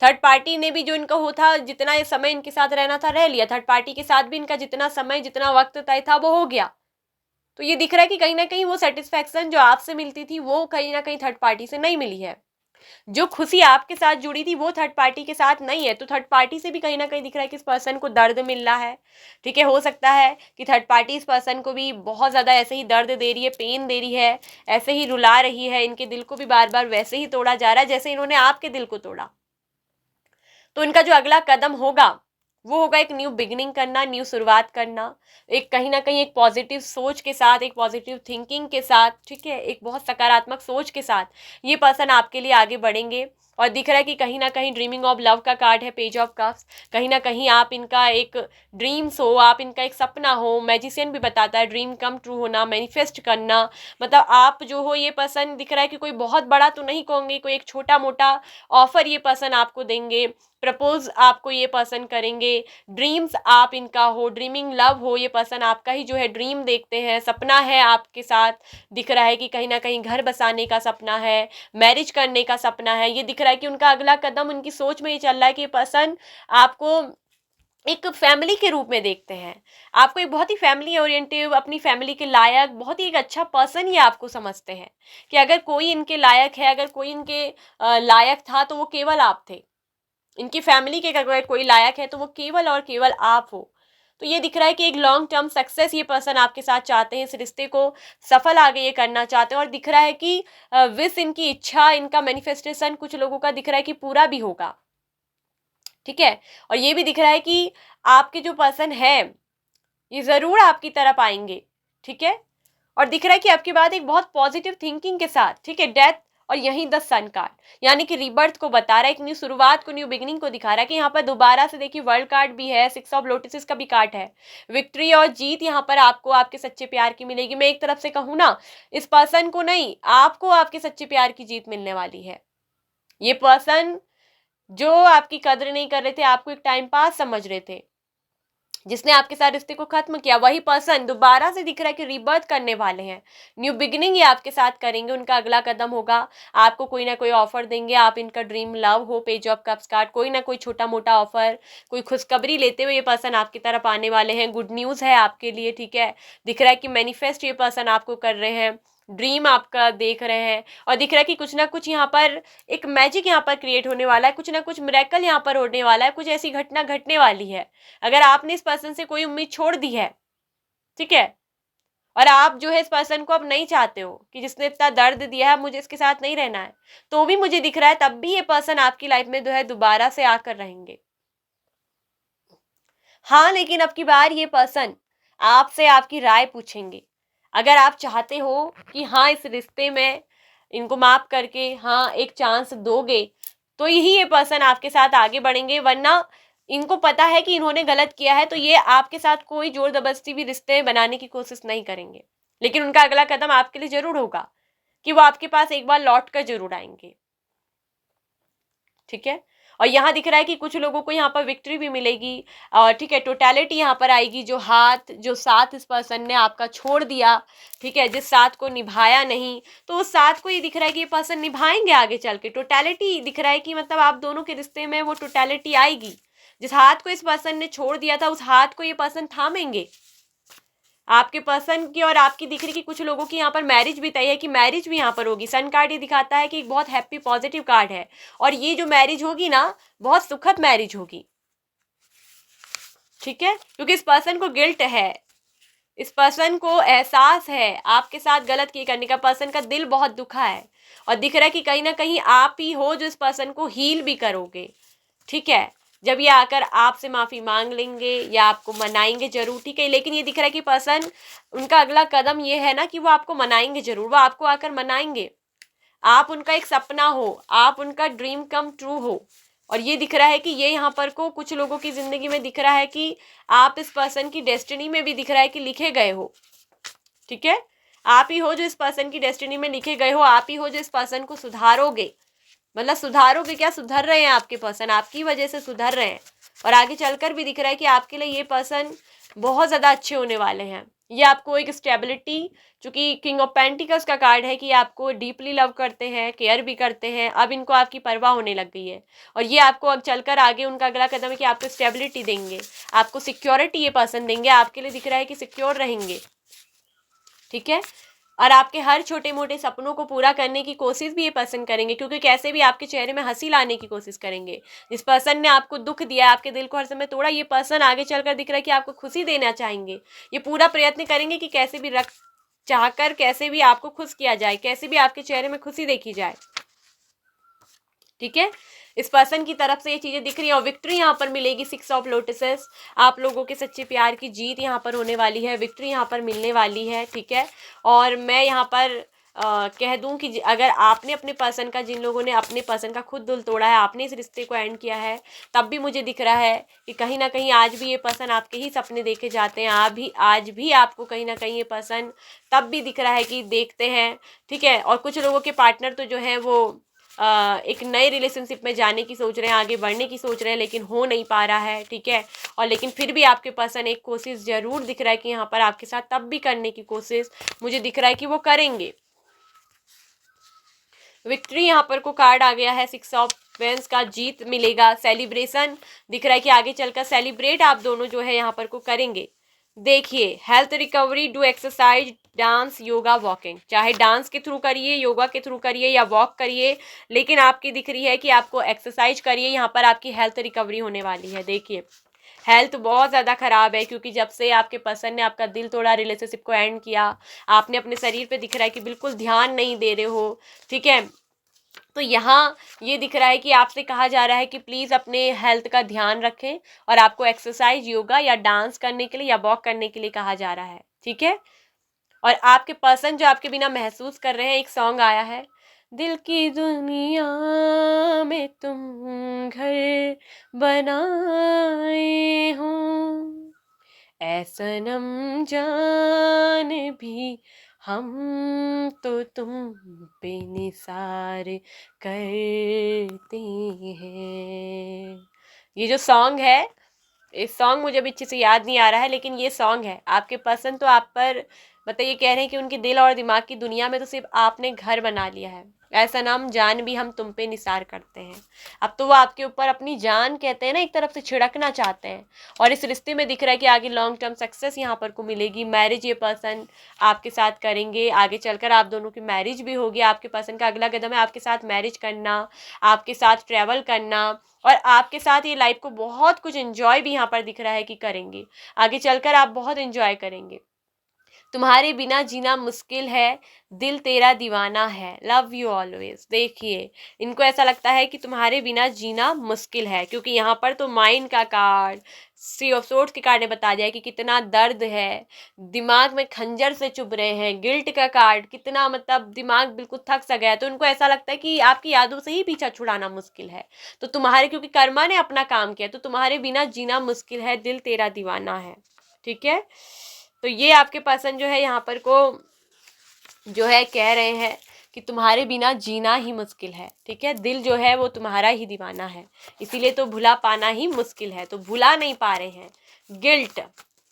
थर्ड पार्टी ने भी जो इनका होता, जितना ये समय इनके साथ रहना था रह लिया, थर्ड पार्टी के साथ भी इनका जितना समय, जितना वक्त तय था वो हो गया। तो ये दिख रहा है कि कहीं ना कहीं वो सेटिस्फैक्शन जो आपसे मिलती थी वो कहीं ना कहीं थर्ड पार्टी से नहीं मिली है। जो खुशी आपके साथ जुड़ी थी वो थर्ड पार्टी के साथ नहीं है, तो थर्ड पार्टी से भी कहीं ना कहीं दिख रहा है कि इस पर्सन को दर्द मिल रहा है। ठीक है, हो सकता है कि थर्ड पार्टी इस पर्सन को भी बहुत ज़्यादा ऐसे ही दर्द दे रही है, पेन दे रही है, ऐसे ही रुला रही है, इनके दिल को भी बार बार वैसे ही तोड़ा जा रहा है जैसे इन्होंने आपके दिल को तोड़ा। तो इनका जो अगला कदम होगा वो होगा एक न्यू बिगिनिंग करना, न्यू शुरुआत करना, एक कहीं ना कहीं एक पॉजिटिव सोच के साथ, एक पॉजिटिव थिंकिंग के साथ, ठीक है, एक बहुत सकारात्मक सोच के साथ ये पर्सन आपके लिए आगे बढ़ेंगे। और दिख रहा है कि कहीं ना कहीं ड्रीमिंग ऑफ लव का कार्ड है, पेज ऑफ कप्स, कहीं ना कहीं आप इनका एक ड्रीम्स हो, आप इनका एक सपना हो, मैजिशियन भी बताता है ड्रीम कम ट्रू होना, मैनिफेस्ट करना, मतलब आप जो हो ये पर्सन दिख रहा है कि कोई बहुत बड़ा तो नहीं कहोगे, कोई एक छोटा मोटा ऑफर ये पर्सन आपको देंगे, प्रपोज आपको ये पर्सन करेंगे, ड्रीम्स आप इनका हो, ड्रीमिंग लव हो, ये पर्सन आपका ही जो है ड्रीम देखते हैं, सपना है आपके साथ, दिख रहा है कि कहीं ना कहीं घर बसाने का सपना है, मैरिज करने का सपना है, ये दिख रहा है कि उनका अगला कदम उनकी सोच में ये चल रहा है कि ये पर्सन आपको एक फैमिली के रूप में देखते हैं, आपको एक बहुत ही फैमिली ओरिएंटेड, अपनी फैमिली के लायक, बहुत ही एक अच्छा पर्सन ये आपको समझते हैं कि अगर कोई इनके लायक है, अगर कोई इनके लायक था तो वो केवल आप थे, इनकी फैमिली के अगर कोई लायक है तो वो केवल और केवल आप हो। तो ये दिख रहा है कि एक लॉन्ग टर्म सक्सेस ये पर्सन आपके साथ चाहते हैं, इस रिश्ते को सफल आगे ये करना चाहते हैं, और दिख रहा है कि विश, इनकी इच्छा, इनका मैनिफेस्टेशन कुछ लोगों का दिख रहा है कि पूरा भी होगा। ठीक है, और ये भी दिख रहा है कि आपके जो पर्सन है ये जरूर आपकी तरफ आएंगे। ठीक है, और दिख रहा है कि आपकी बात एक बहुत पॉजिटिव थिंकिंग के साथ, ठीक है, डेथ और यहीं द सन कार्ड यानी कि रिबर्थ को बता रहा है, एक न्यू शुरुआत को, न्यू बिगिनिंग को दिखा रहा है कि यहाँ पर दोबारा से देखिए वर्ल्ड कार्ड भी है, सिक्स ऑफ लोटस का भी कार्ड है, विक्ट्री और जीत यहाँ पर आपको आपके सच्चे प्यार की मिलेगी। मैं एक तरफ से कहूँ ना, इस पर्सन को नहीं, आपको आपके सच्चे प्यार की जीत मिलने वाली है। ये पर्सन जो आपकी कदर नहीं कर रहे थे, आपको एक टाइम पास समझ रहे थे, जिसने आपके साथ रिश्ते को खत्म किया, वही पर्सन दोबारा से दिख रहा है कि रिबर्थ करने वाले हैं, न्यू बिगिनिंग ये आपके साथ करेंगे। उनका अगला कदम होगा, आपको कोई ना कोई ऑफर देंगे, आप इनका ड्रीम लव हो, पेज ऑफ कप्स कार्ड, कोई ना कोई छोटा मोटा ऑफर, कोई खुशखबरी लेते हुए ये पर्सन आपकी तरफ आने वाले हैं, गुड न्यूज है आपके लिए। ठीक है, दिख रहा है कि मैनिफेस्ट ये पर्सन आपको कर रहे हैं, ड्रीम आपका देख रहे हैं, और दिख रहा है कि कुछ ना कुछ यहाँ पर एक मैजिक यहाँ पर क्रिएट होने वाला है, कुछ ना कुछ मिरेकल यहाँ पर होने वाला है, कुछ ऐसी घटना घटने वाली है। अगर आपने इस पर्सन से कोई उम्मीद छोड़ दी है, ठीक है, और आप जो है इस पर्सन को अब नहीं चाहते हो कि जिसने इतना दर्द दिया है मुझे इसके साथ नहीं रहना है, तो भी मुझे दिख रहा है तब भी ये पर्सन आपकी लाइफ में जो है दोबारा से आकर रहेंगे। हाँ, लेकिन अब की बार ये पर्सन आपसे आपकी राय पूछेंगे। अगर आप चाहते हो कि हाँ इस रिश्ते में इनको माफ करके हाँ एक चांस दोगे, तो यही ये पर्सन आपके साथ आगे बढ़ेंगे, वरना इनको पता है कि इन्होंने गलत किया है, तो ये आपके साथ कोई जोर जबरदस्ती भी रिश्ते बनाने की कोशिश नहीं करेंगे। लेकिन उनका अगला कदम आपके लिए जरूर होगा कि वो आपके पास एक बार लौट कर जरूर आएंगे। ठीक है, और यहाँ दिख रहा है कि कुछ लोगों को यहाँ पर विक्ट्री भी मिलेगी, और ठीक है, टोटलिटी यहाँ पर आएगी। जो साथ इस पर्सन ने आपका छोड़ दिया, ठीक है, जिस साथ को निभाया नहीं, तो उस साथ को ये दिख रहा है कि ये पर्सन निभाएंगे आगे चल के। टोटलिटी दिख रहा है कि मतलब आप दोनों के रिश्ते में वो टोटलिटी आएगी। जिस हाथ को इस पर्सन ने छोड़ दिया था, उस हाथ को ये पर्सन थामेंगे। आपके पर्सन की और आपकी दिख रही कि कुछ लोगों की यहाँ पर मैरिज भी तय है, कि मैरिज भी यहाँ पर होगी। सन कार्ड ये दिखाता है कि एक बहुत हैप्पी पॉजिटिव कार्ड है, और ये जो मैरिज होगी ना, बहुत सुखद मैरिज होगी, ठीक है, क्योंकि इस पर्सन को गिल्ट है, इस पर्सन को एहसास है आपके साथ गलत किए करने का। पर्सन का दिल बहुत दुखा है, और दिख रहा है कि कहीं ना कहीं आप ही हो जो इस पर्सन को हील भी करोगे, ठीक है, जब ये आकर आपसे माफ़ी मांग लेंगे या आपको मनाएंगे जरूर, ठीक है। लेकिन ये दिख रहा है कि पर्सन, उनका अगला कदम ये है ना कि वो आपको मनाएंगे जरूर, वो आपको आकर मनाएंगे। आप उनका एक सपना हो, आप उनका ड्रीम कम ट्रू हो। और ये दिख रहा है कि ये यहाँ पर को कुछ लोगों की ज़िंदगी में दिख रहा है कि आप इस पर्सन की डेस्टिनी में भी दिख रहा है कि लिखे गए हो, ठीक है। आप ही हो जो इस पर्सन की डेस्टिनी में लिखे गए हो, आप ही हो जो इस पर्सन को सुधारोगे। मतलब सुधारोगे क्या, सुधर रहे हैं आपके पर्सन, आपकी वजह से सुधर रहे हैं। और आगे चलकर भी दिख रहा है कि आपके लिए ये पर्सन बहुत ज़्यादा अच्छे होने वाले हैं। ये आपको एक स्टेबिलिटी, चूंकि किंग ऑफ पेंटिकल्स का कार्ड है, कि आपको डीपली लव करते हैं, केयर भी करते हैं, अब इनको आपकी परवाह होने लग गई है। और ये आपको अब चलकर आगे उनका अगला कदम है कि आपको स्टेबिलिटी देंगे, आपको सिक्योरिटी ये पर्सन देंगे, आपके लिए दिख रहा है कि सिक्योर रहेंगे, ठीक है। और आपके हर छोटे मोटे सपनों को पूरा करने की कोशिश भी ये पर्सन करेंगे, क्योंकि कैसे भी आपके चेहरे में हंसी लाने की कोशिश करेंगे। जिस पर्सन ने आपको दुख दिया, आपके दिल को हर समय तोड़ा, ये पर्सन आगे चलकर दिख रहा है कि आपको खुशी देना चाहेंगे। ये पूरा प्रयत्न करेंगे कि कैसे भी रख चाहकर कैसे भी आपको खुश किया जाए, कैसे भी आपके चेहरे में खुशी देखी जाए, ठीक है। इस पर्सन की तरफ से ये चीजें दिख रही है, और विक्ट्री यहाँ पर मिलेगी। 6 ऑफ लोटसेस, आप लोगों के सच्चे प्यार की जीत यहाँ पर होने वाली है, विक्ट्री यहाँ पर मिलने वाली है, ठीक है। और मैं यहाँ पर कह दूं कि अगर आपने अपने पर्सन का, जिन लोगों ने अपने पर्सन का खुद दिल तोड़ा है, आपने इस रिश्ते को एंड किया है, तब भी मुझे दिख रहा है कि कहीं ना कहीं आज भी ये पर्सन आपके ही सपने देखे जाते हैं। आज भी आपको कहीं ना कहीं ये पर्सन तब भी दिख रहा है कि देखते हैं, ठीक है। और कुछ लोगों के पार्टनर तो जो है वो एक नए रिलेशनशिप में जाने की सोच रहे हैं, आगे बढ़ने की सोच रहे हैं, लेकिन हो नहीं पा रहा है, ठीक है। और लेकिन फिर भी आपके पर्सन एक कोशिश जरूर दिख रहा है कि यहाँ पर आपके साथ तब भी करने की कोशिश मुझे दिख रहा है कि वो करेंगे। विक्ट्री यहाँ पर को कार्ड आ गया है, 6 ऑफ वेंस का, जीत मिलेगा, सेलिब्रेशन दिख रहा है कि आगे चलकर सेलिब्रेट आप दोनों जो है यहाँ पर को करेंगे। देखिए, health recovery, do exercise, dance, yoga, walking, चाहे डांस के थ्रू करिए, योगा के थ्रू करिए या वॉक करिए, लेकिन आपकी दिख रही है कि आपको एक्सरसाइज करिए, यहाँ पर आपकी हेल्थ रिकवरी होने वाली है। देखिए, हेल्थ बहुत ज़्यादा ख़राब है, क्योंकि जब से आपके पर्सन ने आपका दिल तोड़ा, रिलेशनशिप को एंड किया, आपने अपने शरीर पे दिख रहा है कि बिल्कुल ध्यान नहीं दे रहे हो, ठीक है। तो यहाँ ये दिख रहा है कि आपसे कहा जा रहा है कि प्लीज़ अपने हेल्थ का ध्यान रखें, और आपको एक्सरसाइज, योगा या डांस करने के लिए या वॉक करने के लिए कहा जा रहा है, ठीक है। और आपके पर्सन जो आपके बिना महसूस कर रहे हैं, एक सॉन्ग आया है, दिल की दुनिया में तुम घर बनाए हो, ऐ सनम जान भी हम तो तुम पे निसार करते हैं। ये जो सॉन्ग है, इस सॉन्ग मुझे अभी अच्छे से याद नहीं आ रहा है, लेकिन ये सॉन्ग है। आपके पर्सन तो आप पर मतलब ये कह रहे हैं कि उनके दिल और दिमाग की दुनिया में तो सिर्फ आपने घर बना लिया है, ऐसा नाम जान भी हम तुम पे निसार करते हैं। अब तो वो आपके ऊपर अपनी जान, कहते हैं ना, एक तरफ से छिड़कना चाहते हैं। और इस रिश्ते में दिख रहा है कि आगे लॉन्ग टर्म सक्सेस यहाँ पर को मिलेगी। मैरिज ये पर्सन आपके साथ करेंगे, आगे चलकर आप दोनों की मैरिज भी होगी। आपके पर्सन का अगला कदम है आपके साथ मैरिज करना, आपके साथ ट्रैवल करना, और आपके साथ ये लाइफ को बहुत कुछ एंजॉय भी यहाँ पर दिख रहा है कि करेंगे। आगे चलकर आप बहुत एंजॉय करेंगे। तुम्हारे बिना जीना मुश्किल है, दिल तेरा दीवाना है, लव यू ऑलवेज। देखिए, इनको ऐसा लगता है कि तुम्हारे बिना जीना मुश्किल है, क्योंकि यहाँ पर तो माइंड का कार्ड, सी ऑफ सोर्ड्स के कार्ड ने बता दिया कि कितना दर्द है, दिमाग में खंजर से चुभ रहे हैं। गिल्ट का कार्ड, कितना मतलब दिमाग बिल्कुल थक सा गया है, तो इनको ऐसा लगता है कि आपकी यादों से ही पीछा छुड़ाना मुश्किल है। तो तुम्हारे, क्योंकि कर्मा ने अपना काम किया, तो तुम्हारे बिना जीना मुश्किल है, दिल तेरा दीवाना है, ठीक है। तो ये आपके पर्सन जो है यहाँ पर को जो है कह रहे हैं कि तुम्हारे बिना जीना ही मुश्किल है, ठीक है। दिल जो है वो तुम्हारा ही दीवाना है, इसीलिए तो भुला पाना ही मुश्किल है। तो भुला नहीं पा रहे हैं। गिल्ट,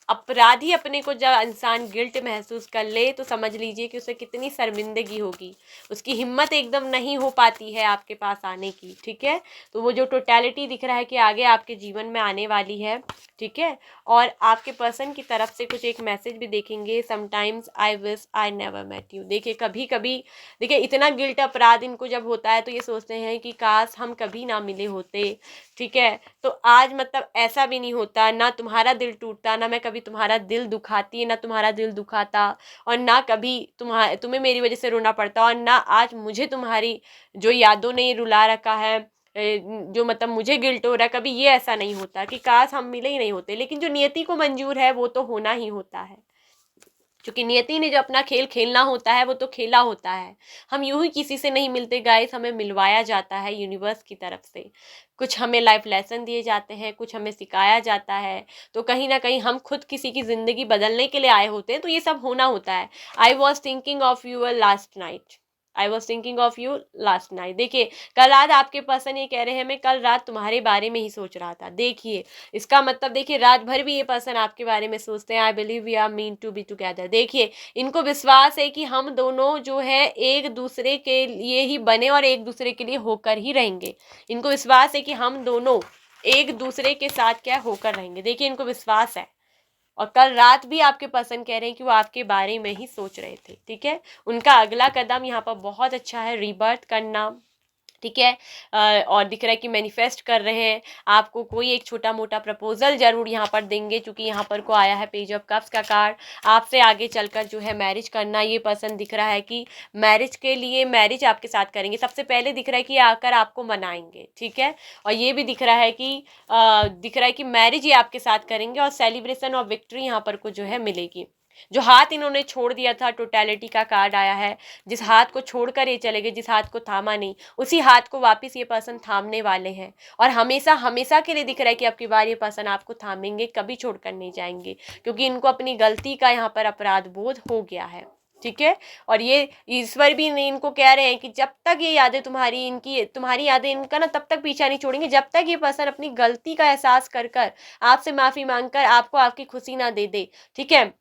अपराधी अपने को जब इंसान गिल्ट महसूस कर ले तो समझ लीजिए कि उसे कितनी शर्मिंदगी होगी, उसकी हिम्मत एकदम नहीं हो पाती है आपके पास आने की, ठीक है। तो वो जो टोटलिटी दिख रहा है कि आगे आपके जीवन में आने वाली है, ठीक है। और आपके पर्सन की तरफ से कुछ एक मैसेज भी देखेंगे, sometimes I wish I never met you. देखिए कभी कभी, देखिए इतना गिल्ट अपराध इनको जब होता है तो ये सोचते हैं कि काश हम कभी ना मिले होते, ठीक है। तो आज मतलब ऐसा भी नहीं होता, ना तुम्हारा दिल टूटता, ना मैं कभी तुम्हारा दिल दुखाती, ना तुम्हारा दिल दुखाता, और ना कभी तुम्हें मेरी वजह से रोना पड़ता, और ना आज मुझे तुम्हारी जो यादों ने रुला रखा है, जो मतलब मुझे गिल्ट हो रहा है, कभी ये ऐसा नहीं होता कि काश हम मिले ही नहीं होते। लेकिन जो नियति को मंजूर है वो तो होना ही होता है, क्योंकि नियति ने जो अपना खेल खेलना होता है वो तो खेला होता है। हम यूं ही किसी से नहीं मिलते गाइस, हमें मिलवाया जाता है यूनिवर्स की तरफ से। कुछ हमें लाइफ लेसन दिए जाते हैं, कुछ हमें सिखाया जाता है, तो कहीं ना कहीं हम खुद किसी की ज़िंदगी बदलने के लिए आए होते हैं, तो ये सब होना होता है। I was thinking of you last night, I was thinking of you last night. देखिए कल रात आपके पर्सन ये कह रहे हैं मैं कल रात तुम्हारे बारे में ही सोच रहा था। देखिए इसका मतलब, देखिए रात भर भी ये पर्सन आपके बारे में सोचते हैं। I believe we are mean to be together. देखिए इनको विश्वास है कि हम दोनों जो है एक दूसरे के लिए ही बने और एक दूसरे के लिए होकर ही रहेंगे। इनको विश्वास है कि हम दोनों एक दूसरे के साथ क्या होकर रहेंगे। देखिए इनको विश्वास है, और कल रात भी आपके पर्सन कह रहे हैं कि वो आपके बारे में ही सोच रहे थे, ठीक है। उनका अगला कदम यहाँ पर बहुत अच्छा है, रीबर्थ करना, ठीक है। और दिख रहा है कि मैनिफेस्ट कर रहे हैं, आपको कोई एक छोटा मोटा प्रपोजल जरूर यहाँ पर देंगे, क्योंकि यहाँ पर को आया है पेज ऑफ कप्स का कार्ड। आपसे आगे चलकर जो है मैरिज करना, ये पर्सन दिख रहा है कि मैरिज के लिए मैरिज आपके साथ करेंगे। सबसे पहले दिख रहा है कि आकर आपको मनाएंगे, ठीक है। और ये भी दिख रहा है कि दिख रहा है कि मैरिज ये आपके साथ करेंगे, और सेलिब्रेशन और विक्ट्री यहाँ पर को जो है मिलेगी। जो हाथ इन्होंने छोड़ दिया था, टोटलिटी का कार्ड आया है, जिस हाथ को छोड़कर ये चले गए, जिस हाथ को थामा नहीं, उसी हाथ को वापस ये पर्सन थामने वाले हैं। और हमेशा हमेशा के लिए दिख रहा है कि आपकी बार ये पर्सन आपको थामेंगे, कभी छोड़कर नहीं जाएंगे, क्योंकि इनको अपनी गलती का यहाँ पर अपराध बोध हो गया है, ठीक है। और ये ईश्वर भी नहीं इनको कह रहे हैं कि जब तक ये यादें तुम्हारी, इनकी तुम्हारी यादें इनका ना तब तक पीछा नहीं छोड़ेंगे, जब तक ये पर्सन अपनी गलती का एहसास कर कर आपसे माफी मांगकर आपको आपकी खुशी ना दे दे, ठीक है,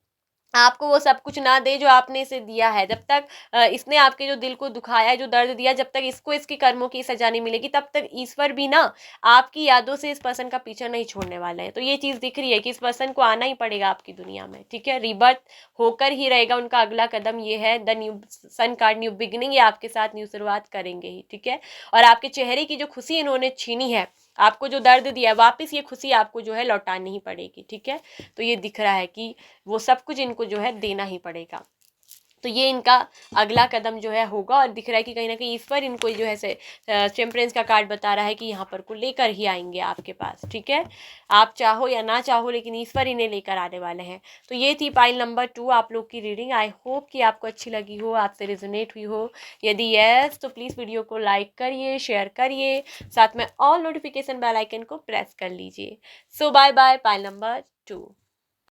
आपको वो सब कुछ ना दे जो आपने इसे दिया है। जब तक इसने आपके जो दिल को दुखाया है, जो दर्द दिया, जब तक इसको इसके कर्मों की सजा नहीं मिलेगी, तब तक ईश्वर भी ना आपकी यादों से इस पर्सन का पीछा नहीं छोड़ने वाले हैं। तो ये चीज़ दिख रही है कि इस पर्सन को आना ही पड़ेगा आपकी दुनिया में, ठीक है। रिबर्थ होकर ही रहेगा उनका अगला कदम, ये है the new sun card, new beginning. ये आपके साथ न्यू शुरुआत करेंगे ही, ठीक है। और आपके चेहरे की जो खुशी इन्होंने छीनी है, आपको जो दर्द दिया है, वापस ये खुशी आपको जो है लौटानी ही पड़ेगी, ठीक है। तो ये दिख रहा है कि वो सब कुछ इनको जो है देना ही पड़ेगा। तो ये इनका अगला कदम जो है होगा, और दिख रहा है कि कहीं ना कहीं ईश्वर इनको जो है से टेम्परेंस का कार्ड बता रहा है कि यहाँ पर को लेकर ही आएंगे आपके पास, ठीक है। आप चाहो या ना चाहो, लेकिन ईश्वर इन्हें लेकर आने वाले हैं। तो ये थी पाइल नंबर 2 आप लोग की रीडिंग। आई होप कि आपको अच्छी लगी हो, आपसे रिजोनेट हुई हो। यदि यस तो प्लीज़ वीडियो को लाइक करिए, शेयर करिए, साथ में ऑल नोटिफिकेशन बेल आइकन को प्रेस कर लीजिए। So bye bye, pile number 2।